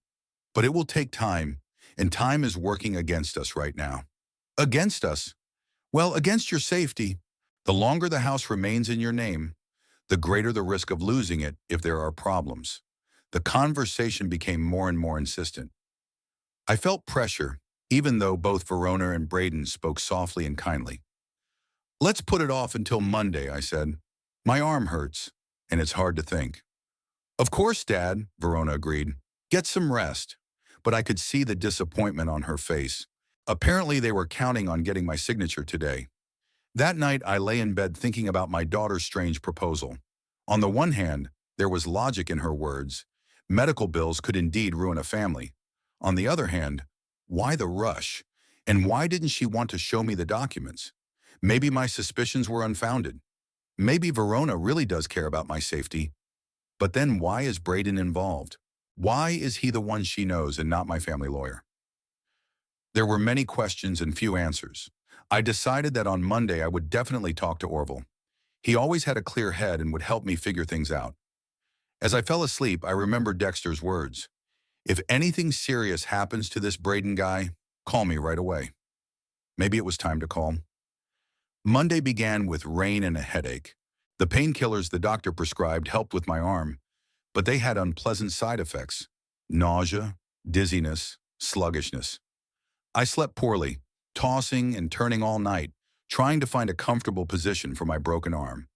but it will take time, and time is working against us right now. Against us? Well, against your safety. The longer the house remains in your name, the greater the risk of losing it if there are problems. The conversation became more and more insistent. I felt pressure, even though both Verona and Braden spoke softly and kindly. Let's put it off until Monday, I said. My arm hurts, and it's hard to think. Of course, Dad, Verona agreed. Get some rest. But I could see the disappointment on her face. Apparently, they were counting on getting my signature today. That night, I lay in bed thinking about my daughter's strange proposal. On the one hand, there was logic in her words. Medical bills could indeed ruin a family. On the other hand, why the rush? And why didn't she want to show me the documents? Maybe my suspicions were unfounded. Maybe Verona really does care about my safety. But then why is Braden involved? Why is he the one she knows and not my family lawyer? There were many questions and few answers. I decided that on Monday I would definitely talk to Orville. He always had a clear head and would help me figure things out. As I fell asleep, I remembered Dexter's words. If anything serious happens to this Braden guy, call me right away. Maybe it was time to call. Monday began with rain and a headache. The painkillers the doctor prescribed helped with my arm, but they had unpleasant side effects: nausea, dizziness, sluggishness. I slept poorly, tossing and turning all night, trying to find a comfortable position for my broken arm.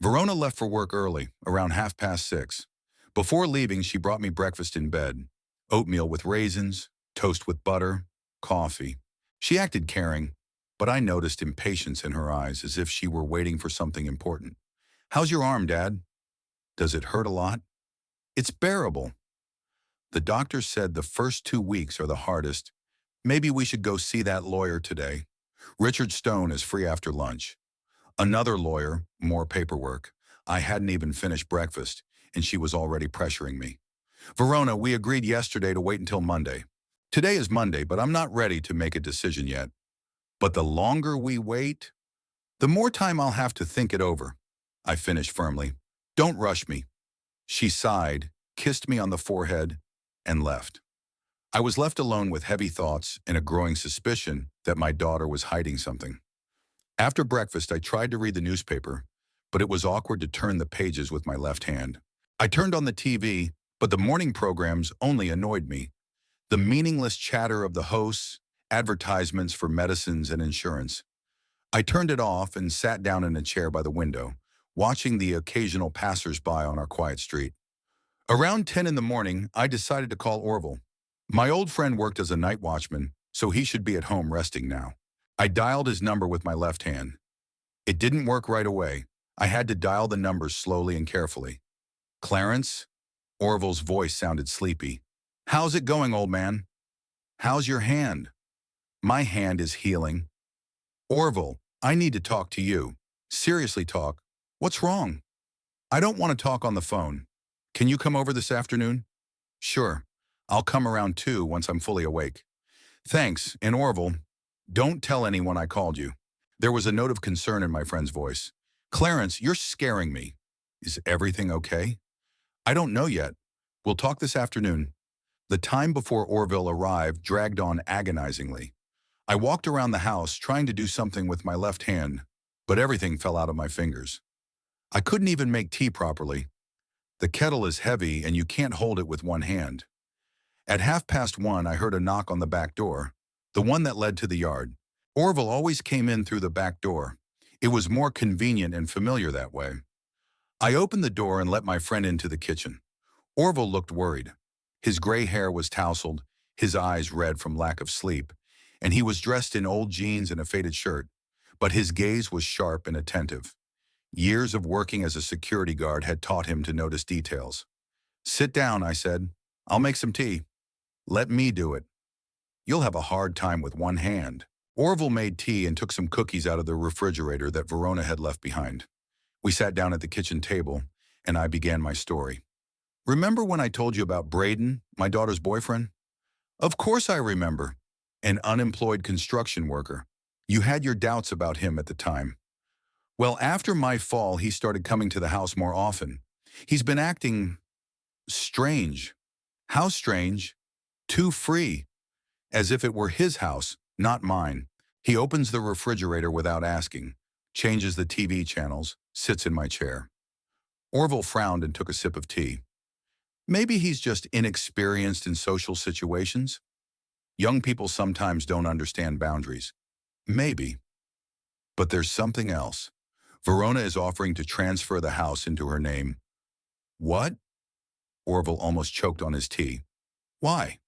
Verona left for work early, around 6:30. Before leaving, she brought me breakfast in bed: oatmeal with raisins, toast with butter, coffee. She acted caring, but I noticed impatience in her eyes, as if she were waiting for something important. How's your arm, Dad? Does it hurt a lot? It's bearable. The doctor said the first 2 weeks are the hardest. Maybe we should go see that lawyer today. Richard Stone is free after lunch. Another lawyer, more paperwork. I hadn't even finished breakfast, and she was already pressuring me. Verona, we agreed yesterday to wait until Monday. Today is Monday, but I'm not ready to make a decision yet. But the longer we wait, the more time I'll have to think it over. I finished firmly. Don't rush me. She sighed, kissed me on the forehead, and left. I was left alone with heavy thoughts and a growing suspicion that my daughter was hiding something. After breakfast, I tried to read the newspaper, but it was awkward to turn the pages with my left hand. I turned on the TV, but the morning programs only annoyed me. The meaningless chatter of the hosts, advertisements for medicines and insurance. I turned it off and sat down in a chair by the window, watching the occasional passers-by on our quiet street. Around 10 in the morning, I decided to call Orville. My old friend worked as a night watchman, so he should be at home resting now. I dialed his number with my left hand. It didn't work right away. I had to dial the numbers slowly and carefully. Clarence? Orville's voice sounded sleepy. How's it going, old man? How's your hand? My hand is healing. Orville, I need to talk to you. Seriously talk. What's wrong? I don't want to talk on the phone. Can you come over this afternoon? Sure. I'll come around 2 once I'm fully awake. Thanks, and Orville, don't tell anyone I called you. There was a note of concern in my friend's voice. Clarence, you're scaring me. Is everything okay? I don't know yet. We'll talk this afternoon. The time before Orville arrived dragged on agonizingly. I walked around the house trying to do something with my left hand, but everything fell out of my fingers. I couldn't even make tea properly. The kettle is heavy and you can't hold it with one hand. At 1:30, I heard a knock on the back door, the one that led to the yard. Orville always came in through the back door. It was more convenient and familiar that way. I opened the door and let my friend into the kitchen. Orville looked worried. His gray hair was tousled, his eyes red from lack of sleep, and he was dressed in old jeans and a faded shirt, but his gaze was sharp and attentive. Years of working as a security guard had taught him to notice details. Sit down, I said. I'll make some tea. Let me do it. You'll have a hard time with one hand. Orville made tea and took some cookies out of the refrigerator that Verona had left behind. We sat down at the kitchen table, and I began my story. Remember when I told you about Braden, my daughter's boyfriend? Of course I remember. An unemployed construction worker. You had your doubts about him at the time. Well, after my fall, he started coming to the house more often. He's been acting strange. How strange? Too free. As if it were his house, not mine. He opens the refrigerator without asking, changes the TV channels, sits in my chair. Orville frowned and took a sip of tea. Maybe he's just inexperienced in social situations. Young people sometimes don't understand boundaries. Maybe. But there's something else. Verona is offering to transfer the house into her name. What? Orville almost choked on his tea. Why?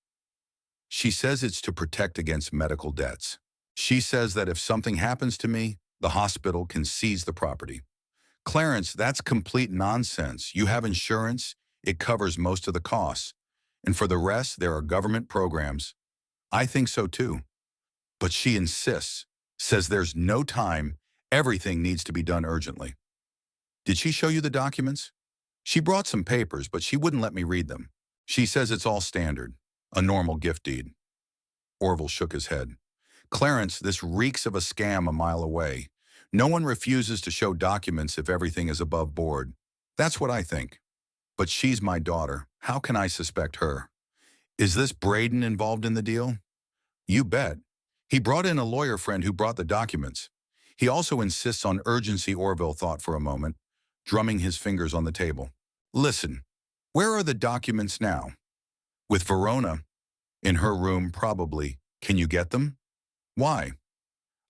She says it's to protect against medical debts. She says that if something happens to me, the hospital can seize the property. Clarence, that's complete nonsense. You have insurance. It covers most of the costs. And for the rest, there are government programs. I think so too. But she insists, says there's no time, everything needs to be done urgently. Did she show you the documents? She brought some papers, but she wouldn't let me read them. She says it's all standard, a normal gift deed. Orville shook his head. Clarence, this reeks of a scam a mile away. No one refuses to show documents if everything is above board. That's what I think. But she's my daughter. How can I suspect her? Is this Braden involved in the deal? You bet. He brought in a lawyer friend who brought the documents. He also insists on urgency. Orville thought for a moment, drumming his fingers on the table. Listen, where are the documents now? With Verona. In her room, probably. Can you get them? Why?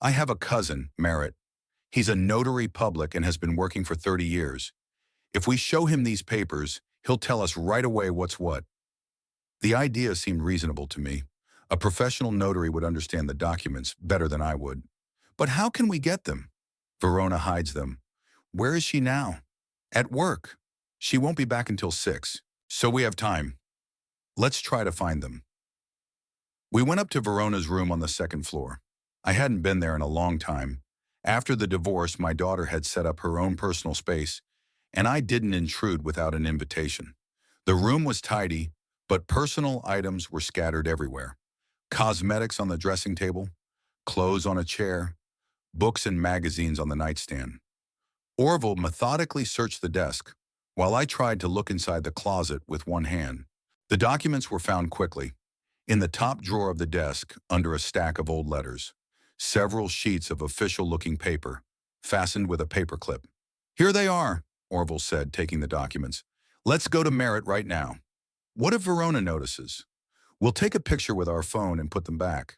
I have a cousin, Merritt. He's a notary public and has been working for 30 years. If we show him these papers, he'll tell us right away what's what. The idea seemed reasonable to me. A professional notary would understand the documents better than I would. But how can we get them? Verona hides them. Where is she now? At work. She won't be back until 6, so we have time. Let's try to find them. We went up to Verona's room on the second floor. I hadn't been there in a long time. After the divorce, my daughter had set up her own personal space, and I didn't intrude without an invitation. The room was tidy, but personal items were scattered everywhere. Cosmetics on the dressing table, clothes on a chair, books and magazines on the nightstand. Orville methodically searched the desk, while I tried to look inside the closet with one hand. The documents were found quickly. In the top drawer of the desk, under a stack of old letters, several sheets of official-looking paper, fastened with a paperclip. Here they are, Orville said, taking the documents. Let's go to Merritt right now. What if Verona notices? We'll take a picture with our phone and put them back.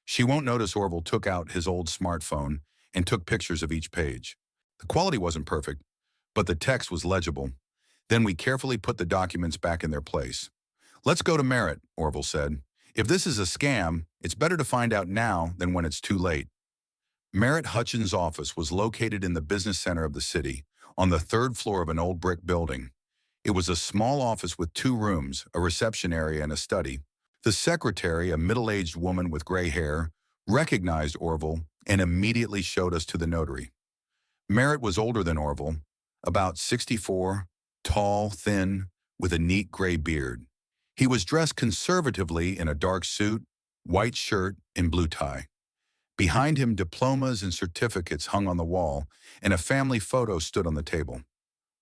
She won't notice. Orville took out his old smartphone and took pictures of each page. The quality wasn't perfect, but the text was legible. Then we carefully put the documents back in their place. Let's go to Merritt, Orville said. If this is a scam, it's better to find out now than when it's too late. Merritt Hutchins' office was located in the business center of the city, on the 3rd floor of an old brick building. It was a small office with 2 rooms, a reception area and a study. The secretary, a middle-aged woman with gray hair, recognized Orville and immediately showed us to the notary. Merritt was older than Orville, about 64, tall, thin, with a neat gray beard. He was dressed conservatively in a dark suit, white shirt, and blue tie. Behind him, diplomas and certificates hung on the wall, and a family photo stood on the table.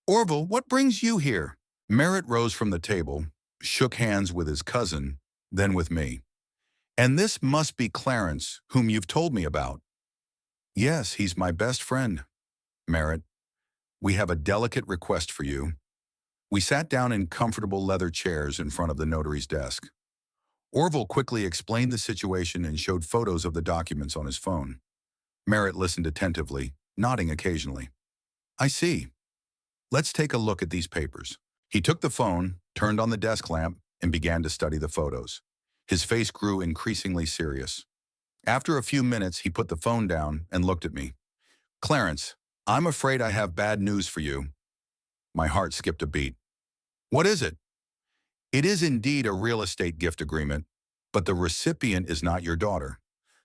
Orville, what brings you here? Merritt rose from the table, shook hands with his cousin, then with me. And this must be Clarence, whom you've told me about. Yes, he's my best friend. Merritt, we have a delicate request for you. We sat down in comfortable leather chairs in front of the notary's desk. Orville quickly explained the situation and showed photos of the documents on his phone. Merritt listened attentively, nodding occasionally. I see. Let's take a look at these papers. He took the phone, turned on the desk lamp, and began to study the photos. His face grew increasingly serious. After a few minutes, he put the phone down and looked at me. Clarence, I'm afraid I have bad news for you. My heart skipped a beat. What is it? It is indeed a real estate gift agreement. But the recipient is not your daughter.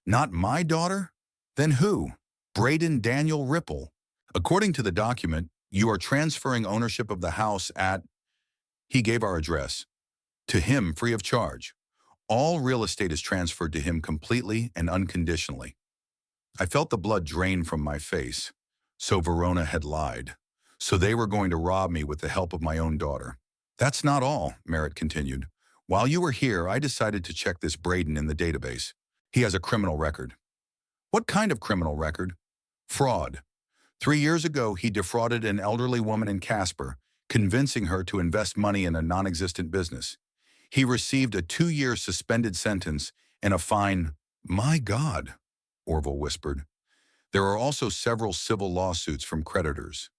Not my daughter? Then who? Braden Daniel Ripple. According to the document, you are transferring ownership of the house at, he gave our address, to him free of charge. All real estate is transferred to him completely and unconditionally. I felt the blood drain from my face. So Verona had lied. So they were going to rob me with the help of my own daughter. That's not all, Merritt continued. While you were here, I decided to check this Braden in the database. He has a criminal record. What kind of criminal record? Fraud. 3 years ago, he defrauded an elderly woman in Casper, convincing her to invest money in a non-existent business. He received a 2-year suspended sentence and a fine. My God, Orville whispered. There are also several civil lawsuits from creditors.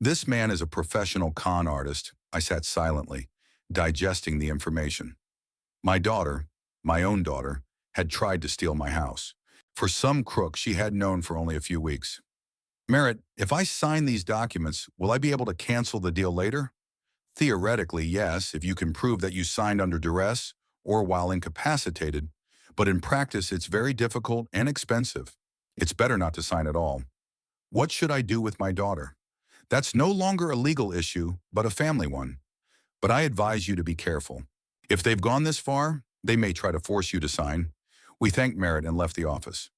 This man is a professional con artist. I sat silently, digesting the information. My daughter, my own daughter, had tried to steal my house. For some crook she had known for only a few weeks. Merritt, if I sign these documents, will I be able to cancel the deal later? Theoretically, yes, if you can prove that you signed under duress or while incapacitated, but in practice it's very difficult and expensive. It's better not to sign at all. What should I do with my daughter? That's no longer a legal issue, but a family one. But I advise you to be careful. If they've gone this far, they may try to force you to sign. We thanked Merritt and left the office.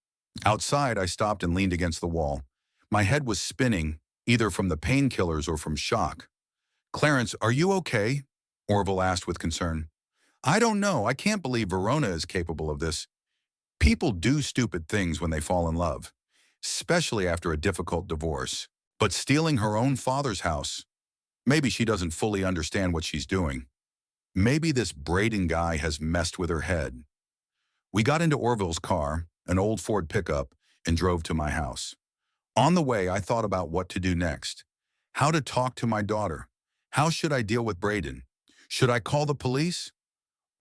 Outside, I stopped and leaned against the wall. My head was spinning, either from the painkillers or from shock. Clarence, are you okay? Orville asked with concern. I don't know. I can't believe Verona is capable of this. People do stupid things when they fall in love, especially after a difficult divorce. But stealing her own father's house, maybe she doesn't fully understand what she's doing. Maybe this Braden guy has messed with her head. We got into Orville's car, an old Ford pickup, and drove to my house. On the way, I thought about what to do next. How to talk to my daughter. How should I deal with Braden? Should I call the police?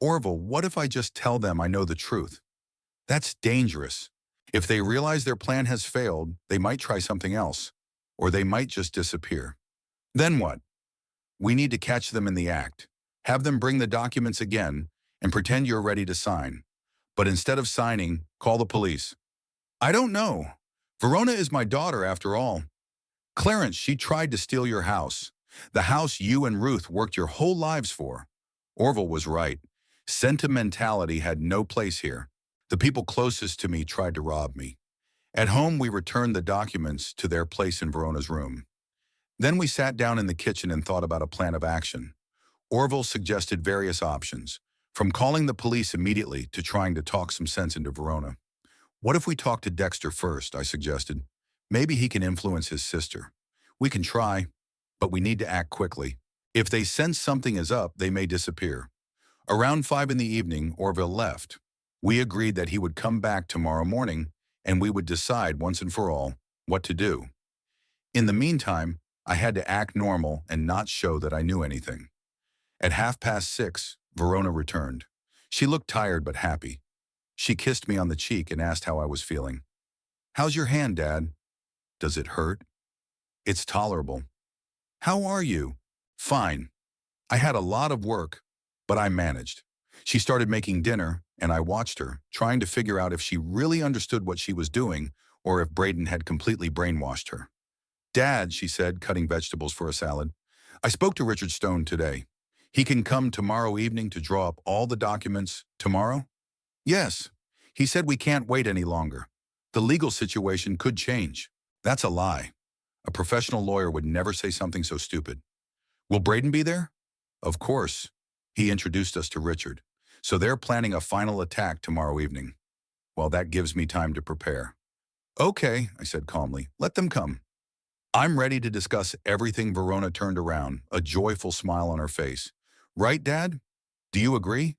Orville, what if I just tell them I know the truth? That's dangerous. If they realize their plan has failed, they might try something else, or they might just disappear. Then what? We need to catch them in the act. Have them bring the documents again and pretend you're ready to sign. But instead of signing, call the police. I don't know. Verona is my daughter after all. Clarence, she tried to steal your house. The house you and Ruth worked your whole lives for. Orville was right. Sentimentality had no place here. The people closest to me tried to rob me. At home, we returned the documents to their place in Verona's room. Then we sat down in the kitchen and thought about a plan of action. Orville suggested various options, from calling the police immediately to trying to talk some sense into Verona. What if we talk to Dexter first, I suggested. Maybe he can influence his sister. We can try, but we need to act quickly. If they sense something is up, they may disappear. Around 5 in the evening, Orville left. We agreed that he would come back tomorrow morning, and we would decide once and for all what to do. In the meantime, I had to act normal and not show that I knew anything. At 6:30, Verona returned. She looked tired but happy. She kissed me on the cheek and asked how I was feeling. How's your hand, Dad? Does it hurt? It's tolerable. How are you? Fine. I had a lot of work, but I managed. She started making dinner, and I watched her, trying to figure out if she really understood what she was doing or if Braden had completely brainwashed her. Dad, she said, cutting vegetables for a salad, I spoke to Richard Stone today. He can come tomorrow evening to draw up all the documents tomorrow? Yes. He said we can't wait any longer. The legal situation could change. That's a lie. A professional lawyer would never say something so stupid. Will Braden be there? Of course. He introduced us to Richard. So they're planning a final attack tomorrow evening. Well, that gives me time to prepare. Okay, I said calmly. Let them come. I'm ready to discuss everything. Verona turned around, a joyful smile on her face. Right, Dad? Do you agree?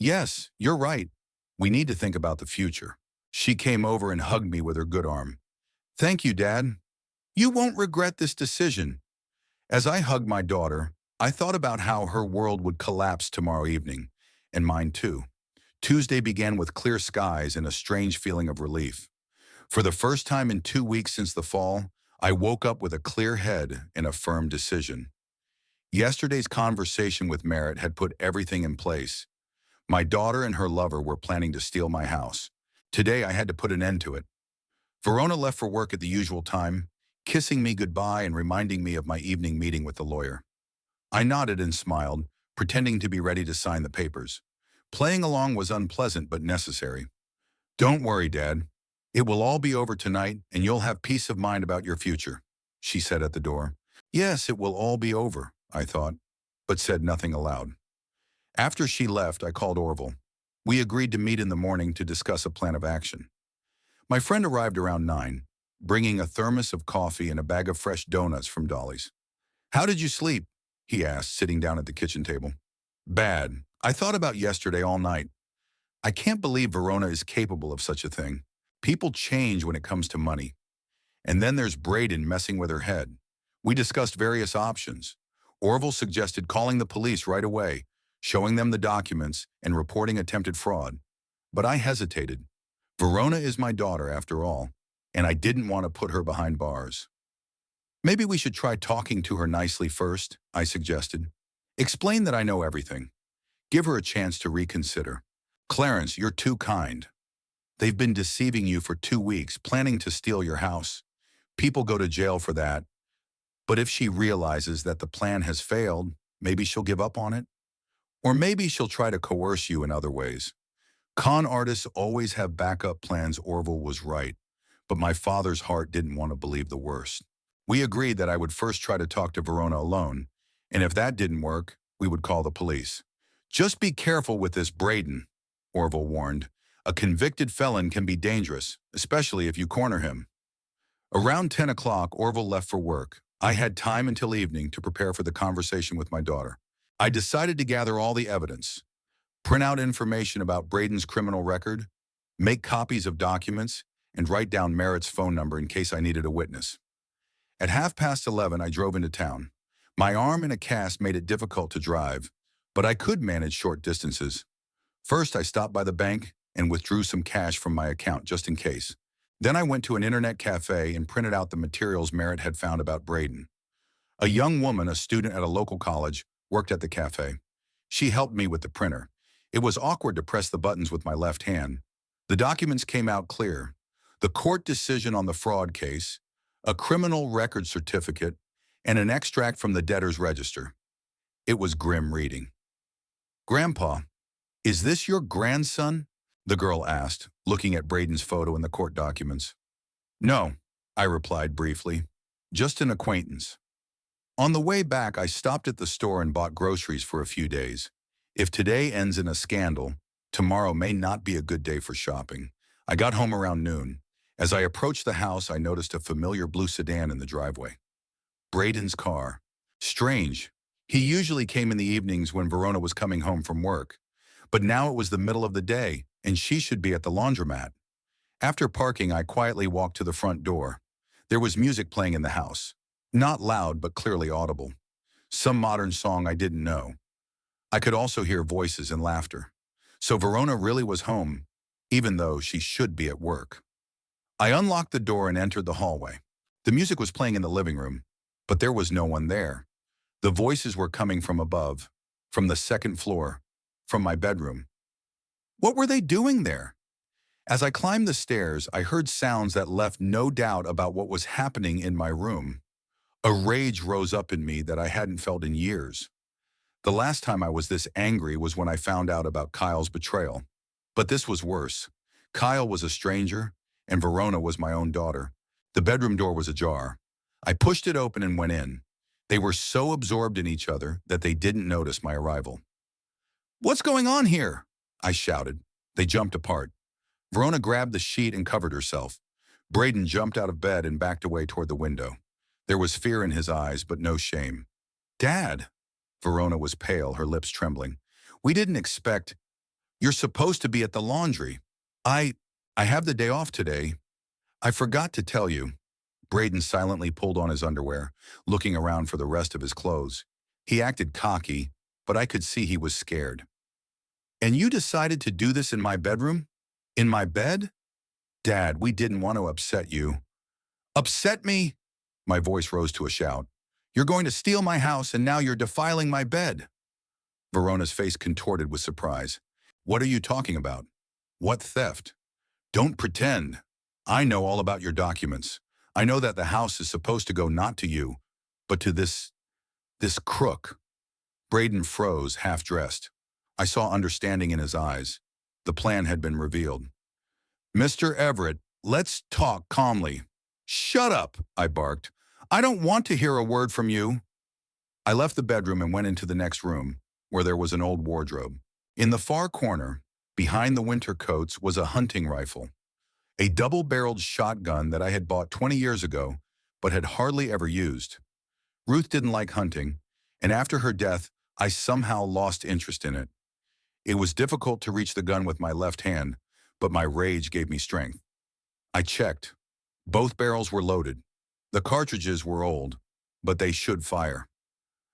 Yes, you're right. We need to think about the future. She came over and hugged me with her good arm. Thank you, Dad. You won't regret this decision. As I hugged my daughter, I thought about how her world would collapse tomorrow evening, and mine too. Tuesday began with clear skies and a strange feeling of relief. For the first time in 2 weeks since the fall, I woke up with a clear head and a firm decision. Yesterday's conversation with Merritt had put everything in place. My daughter and her lover were planning to steal my house. Today I had to put an end to it. Verona left for work at the usual time, kissing me goodbye and reminding me of my evening meeting with the lawyer. I nodded and smiled, pretending to be ready to sign the papers. Playing along was unpleasant but necessary. Don't worry, Dad. It will all be over tonight and you'll have peace of mind about your future, she said at the door. Yes, it will all be over, I thought, but said nothing aloud. After she left, I called Orville. We agreed to meet in the morning to discuss a plan of action. My friend arrived around 9, bringing a thermos of coffee and a bag of fresh donuts from Dolly's. How did you sleep? He asked, sitting down at the kitchen table. Bad. I thought about yesterday all night. I can't believe Verona is capable of such a thing. People change when it comes to money. And then there's Braden messing with her head. We discussed various options. Orville suggested calling the police right away, showing them the documents, and reporting attempted fraud. But I hesitated. Verona is my daughter, after all, and I didn't want to put her behind bars. Maybe we should try talking to her nicely first, I suggested. Explain that I know everything. Give her a chance to reconsider. Clarence, you're too kind. They've been deceiving you for 2 weeks, planning to steal your house. People go to jail for that. But if she realizes that the plan has failed, maybe she'll give up on it. Or maybe she'll try to coerce you in other ways. Con artists always have backup plans. Orville was right, but my father's heart didn't want to believe the worst. We agreed that I would first try to talk to Verona alone, and if that didn't work, we would call the police. Just be careful with this Braden, Orville warned. A convicted felon can be dangerous, especially if you corner him. Around 10 o'clock, Orville left for work. I had time until evening to prepare for the conversation with my daughter. I decided to gather all the evidence, print out information about Braden's criminal record, make copies of documents, and write down Merritt's phone number in case I needed a witness. At 11:30, I drove into town. My arm in a cast made it difficult to drive, but I could manage short distances. First, I stopped by the bank and withdrew some cash from my account just in case. Then I went to an internet cafe and printed out the materials Merritt had found about Braden. A young woman, a student at a local college, worked at the cafe. She helped me with the printer. It was awkward to press the buttons with my left hand. The documents came out clear. The court decision on the fraud case, a criminal record certificate, and an extract from the debtor's register. It was grim reading. Grandpa, is this your grandson? The girl asked, looking at Braden's photo in the court documents. No, I replied briefly. Just an acquaintance. On the way back, I stopped at the store and bought groceries for a few days. If today ends in a scandal, tomorrow may not be a good day for shopping. I got home around noon. As I approached the house, I noticed a familiar blue sedan in the driveway. Braden's car. Strange. He usually came in the evenings when Verona was coming home from work. But now it was the middle of the day, and she should be at the laundromat. After parking, I quietly walked to the front door. There was music playing in the house. Not loud, but clearly audible. Some modern song I didn't know. I could also hear voices and laughter. So Verona really was home, even though she should be at work. I unlocked the door and entered the hallway. The music was playing in the living room, but there was no one there. The voices were coming from above, from the second floor, from my bedroom. What were they doing there? As I climbed the stairs, I heard sounds that left no doubt about what was happening in my room. A rage rose up in me that I hadn't felt in years. The last time I was this angry was when I found out about Kyle's betrayal. But this was worse. Kyle was a stranger, and Verona was my own daughter. The bedroom door was ajar. I pushed it open and went in. They were so absorbed in each other that they didn't notice my arrival. "What's going on here?" I shouted. They jumped apart. Verona grabbed the sheet and covered herself. Braden jumped out of bed and backed away toward the window. There was fear in his eyes, but no shame. "Dad." Verona was pale, her lips trembling. "We didn't expect. You're supposed to be at the laundry. I have the day off today. I forgot to tell you." Braden silently pulled on his underwear, looking around for the rest of his clothes. He acted cocky, but I could see he was scared. "And you decided to do this in my bedroom? In my bed?" "Dad, we didn't want to upset you." "Upset me?" My voice rose to a shout. "You're going to steal my house and now you're defiling my bed." Verona's face contorted with surprise. What are you talking about? What theft? Don't pretend. I know all about your documents. I know that the house is supposed to go not to you, but to this crook. Braden froze, half-dressed. I saw understanding in his eyes. The plan had been revealed. Mr. Everett, let's talk calmly. Shut up, I barked. I don't want to hear a word from you. I left the bedroom and went into the next room, where there was an old wardrobe. In the far corner, behind the winter coats, was a hunting rifle, a double-barreled shotgun that I had bought 20 years ago, but had hardly ever used. Ruth didn't like hunting, and after her death, I somehow lost interest in it. It was difficult to reach the gun with my left hand, but my rage gave me strength. I checked. Both barrels were loaded. The cartridges were old, but they should fire.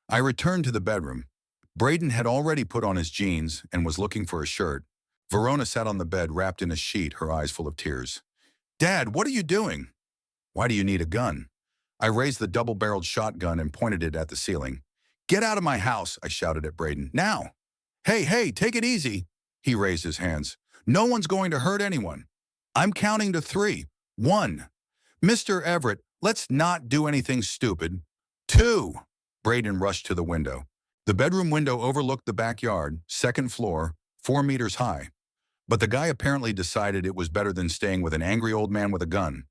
I returned to the bedroom. Braden had already put on his jeans and was looking for a shirt. Verona sat on the bed wrapped in a sheet, her eyes full of tears. Dad, what are you doing? Why do you need a gun? I raised the double-barreled shotgun and pointed it at the ceiling. Get out of my house, I shouted at Braden. Now! Hey, take it easy. He raised his hands. No one's going to hurt anyone. I'm counting to 3. 1. Mr. Everett, let's not do anything stupid. 2. Braden rushed to the window. The bedroom window overlooked the backyard, second floor, 4 meters high. But the guy apparently decided it was better than staying with an angry old man with a gun.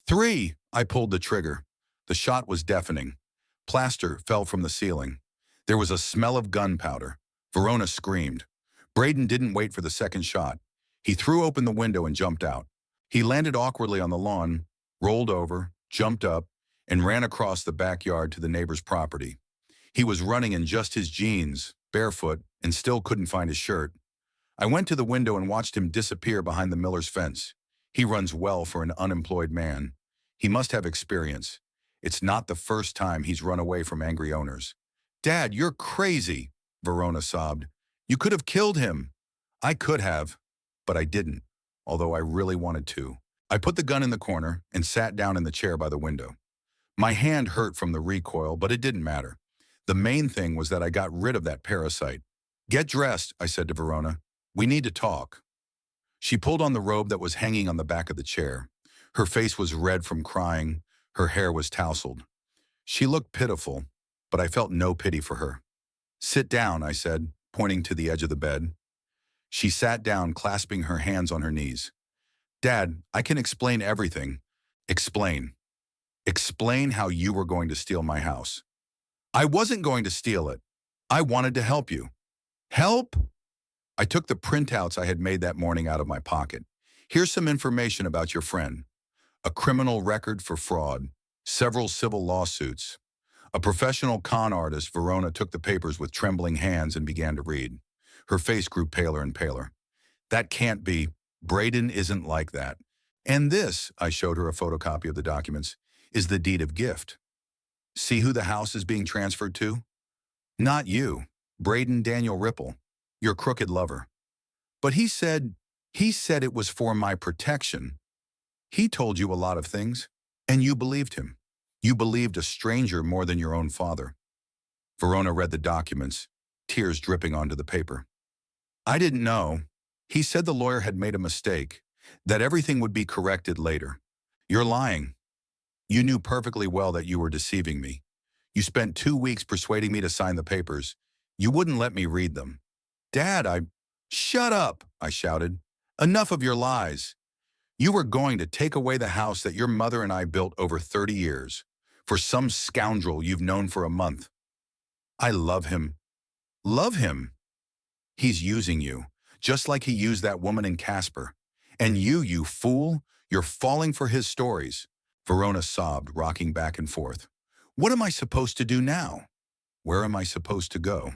3. I pulled the trigger. The shot was deafening. Plaster fell from the ceiling. There was a smell of gunpowder. Verona screamed. Braden didn't wait for the second shot. He threw open the window and jumped out. He landed awkwardly on the lawn, rolled over, jumped up, and ran across the backyard to the neighbor's property. He was running in just his jeans, barefoot, and still couldn't find his shirt. I went to the window and watched him disappear behind the miller's fence. He runs well for an unemployed man. He must have experience. It's not the first time he's run away from angry owners. Dad, you're crazy, Verona sobbed. You could have killed him. I could have, but I didn't, although I really wanted to. I put the gun in the corner and sat down in the chair by the window. My hand hurt from the recoil, but it didn't matter. The main thing was that I got rid of that parasite. Get dressed, I said to Verona. We need to talk. She pulled on the robe that was hanging on the back of the chair. Her face was red from crying. Her hair was tousled. She looked pitiful, but I felt no pity for her. Sit down, I said, pointing to the edge of the bed. She sat down, clasping her hands on her knees. Dad, I can explain everything. Explain. Explain how you were going to steal my house. I wasn't going to steal it. I wanted to help you. Help? I took the printouts I had made that morning out of my pocket. Here's some information about your friend. A criminal record for fraud, several civil lawsuits. A professional con artist. Verona took the papers with trembling hands and began to read. Her face grew paler and paler. That can't be. Braden isn't like that. And this, I showed her a photocopy of the documents, is the deed of gift. See who the house is being transferred to? Not you, Braden Daniel Ripple, your crooked lover. But he said it was for my protection. He told you a lot of things, and you believed him. You believed a stranger more than your own father. Verona read the documents, tears dripping onto the paper. I didn't know. He said the lawyer had made a mistake, that everything would be corrected later. You're lying. You knew perfectly well that you were deceiving me. You spent 2 weeks persuading me to sign the papers. You wouldn't let me read them. Dad, Shut up, I shouted. Enough of your lies. You were going to take away the house that your mother and I built over 30 years for some scoundrel you've known for a month. I love him. Love him. He's using you, just like he used that woman in Casper. And you fool, you're falling for his stories. Verona sobbed, rocking back and forth. What am I supposed to do now? Where am I supposed to go?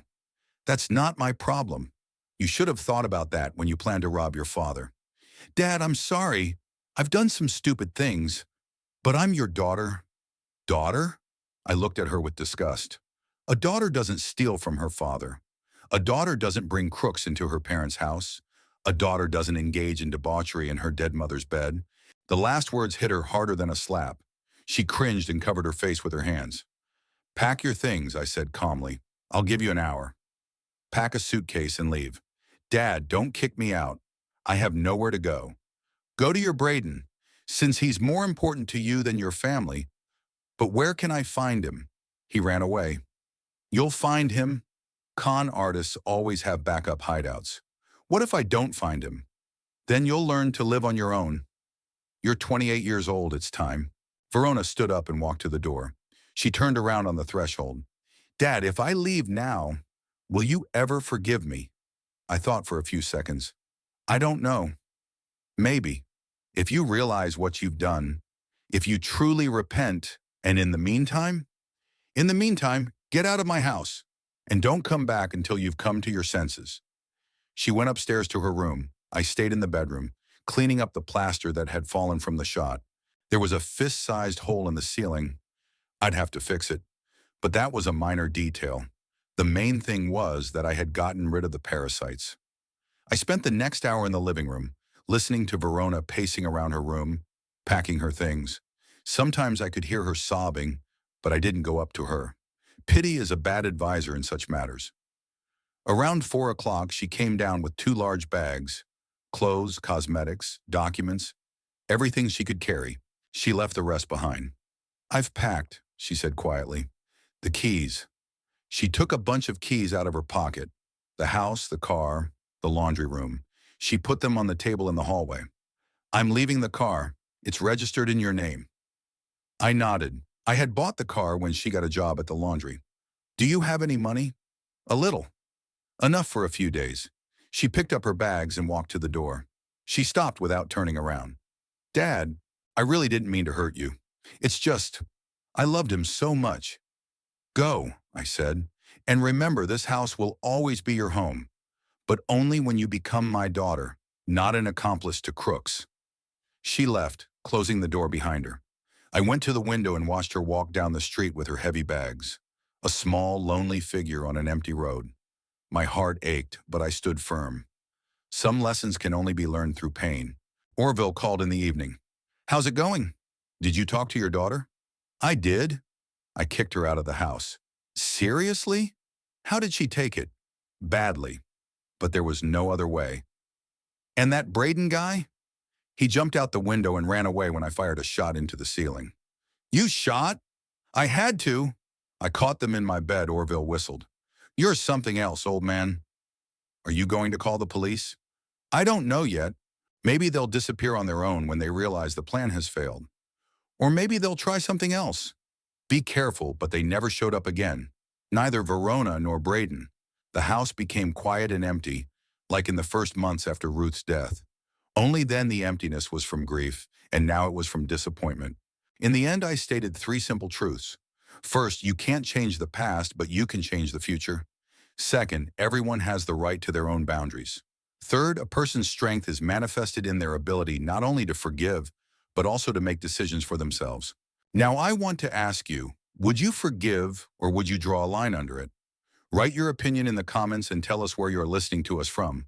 That's not my problem. You should have thought about that when you planned to rob your father. Dad, I'm sorry. I've done some stupid things, but I'm your daughter. Daughter? I looked at her with disgust. A daughter doesn't steal from her father. A daughter doesn't bring crooks into her parents' house. A daughter doesn't engage in debauchery in her dead mother's bed. The last words hit her harder than a slap. She cringed and covered her face with her hands. Pack your things, I said calmly. I'll give you an hour. Pack a suitcase and leave. Dad, don't kick me out. I have nowhere to go. Go to your Braden, since he's more important to you than your family. But where can I find him? He ran away. You'll find him. Con artists always have backup hideouts. What if I don't find him? Then you'll learn to live on your own. You're 28 years old, it's time. Verona stood up and walked to the door. She turned around on the threshold. Dad, if I leave now, will you ever forgive me? I thought for a few seconds. I don't know. Maybe. If you realize what you've done, if you truly repent, and in the meantime, get out of my house, and don't come back until you've come to your senses. She went upstairs to her room. I stayed in the bedroom, cleaning up the plaster that had fallen from the shot. There was a fist-sized hole in the ceiling. I'd have to fix it. But that was a minor detail. The main thing was that I had gotten rid of the parasites. I spent the next hour in the living room, listening to Verona pacing around her room, packing her things. Sometimes I could hear her sobbing, but I didn't go up to her. Pity is a bad advisor in such matters. Around 4 o'clock, she came down with 2 large bags, clothes, cosmetics, documents, everything she could carry. She left the rest behind. I've packed, she said quietly. The keys. She took a bunch of keys out of her pocket. The house, the car, the laundry room. She put them on the table in the hallway. I'm leaving the car. It's registered in your name. I nodded. I had bought the car when she got a job at the laundry. Do you have any money? A little. Enough for a few days. She picked up her bags and walked to the door. She stopped without turning around. Dad, I really didn't mean to hurt you. It's just, I loved him so much. Go, I said, and remember this house will always be your home, but only when you become my daughter, not an accomplice to crooks. She left, closing the door behind her. I went to the window and watched her walk down the street with her heavy bags, a small, lonely figure on an empty road. My heart ached, but I stood firm. Some lessons can only be learned through pain. Orville called in the evening. How's it going? Did you talk to your daughter? I did. I kicked her out of the house. Seriously? How did she take it? Badly. But there was no other way. And that Braden guy? He jumped out the window and ran away when I fired a shot into the ceiling. You shot? I had to. I caught them in my bed, Orville whistled. You're something else, old man. Are you going to call the police? I don't know yet. Maybe they'll disappear on their own when they realize the plan has failed. Or maybe they'll try something else. Be careful, but they never showed up again. Neither Verona nor Braden. The house became quiet and empty, like in the first months after Ruth's death. Only then the emptiness was from grief, and now it was from disappointment. In the end, I stated 3 simple truths. First, you can't change the past, but you can change the future. Second, everyone has the right to their own boundaries. Third, a person's strength is manifested in their ability not only to forgive, but also to make decisions for themselves. Now, I want to ask you, would you forgive or would you draw a line under it? Write your opinion in the comments and tell us where you're listening to us from.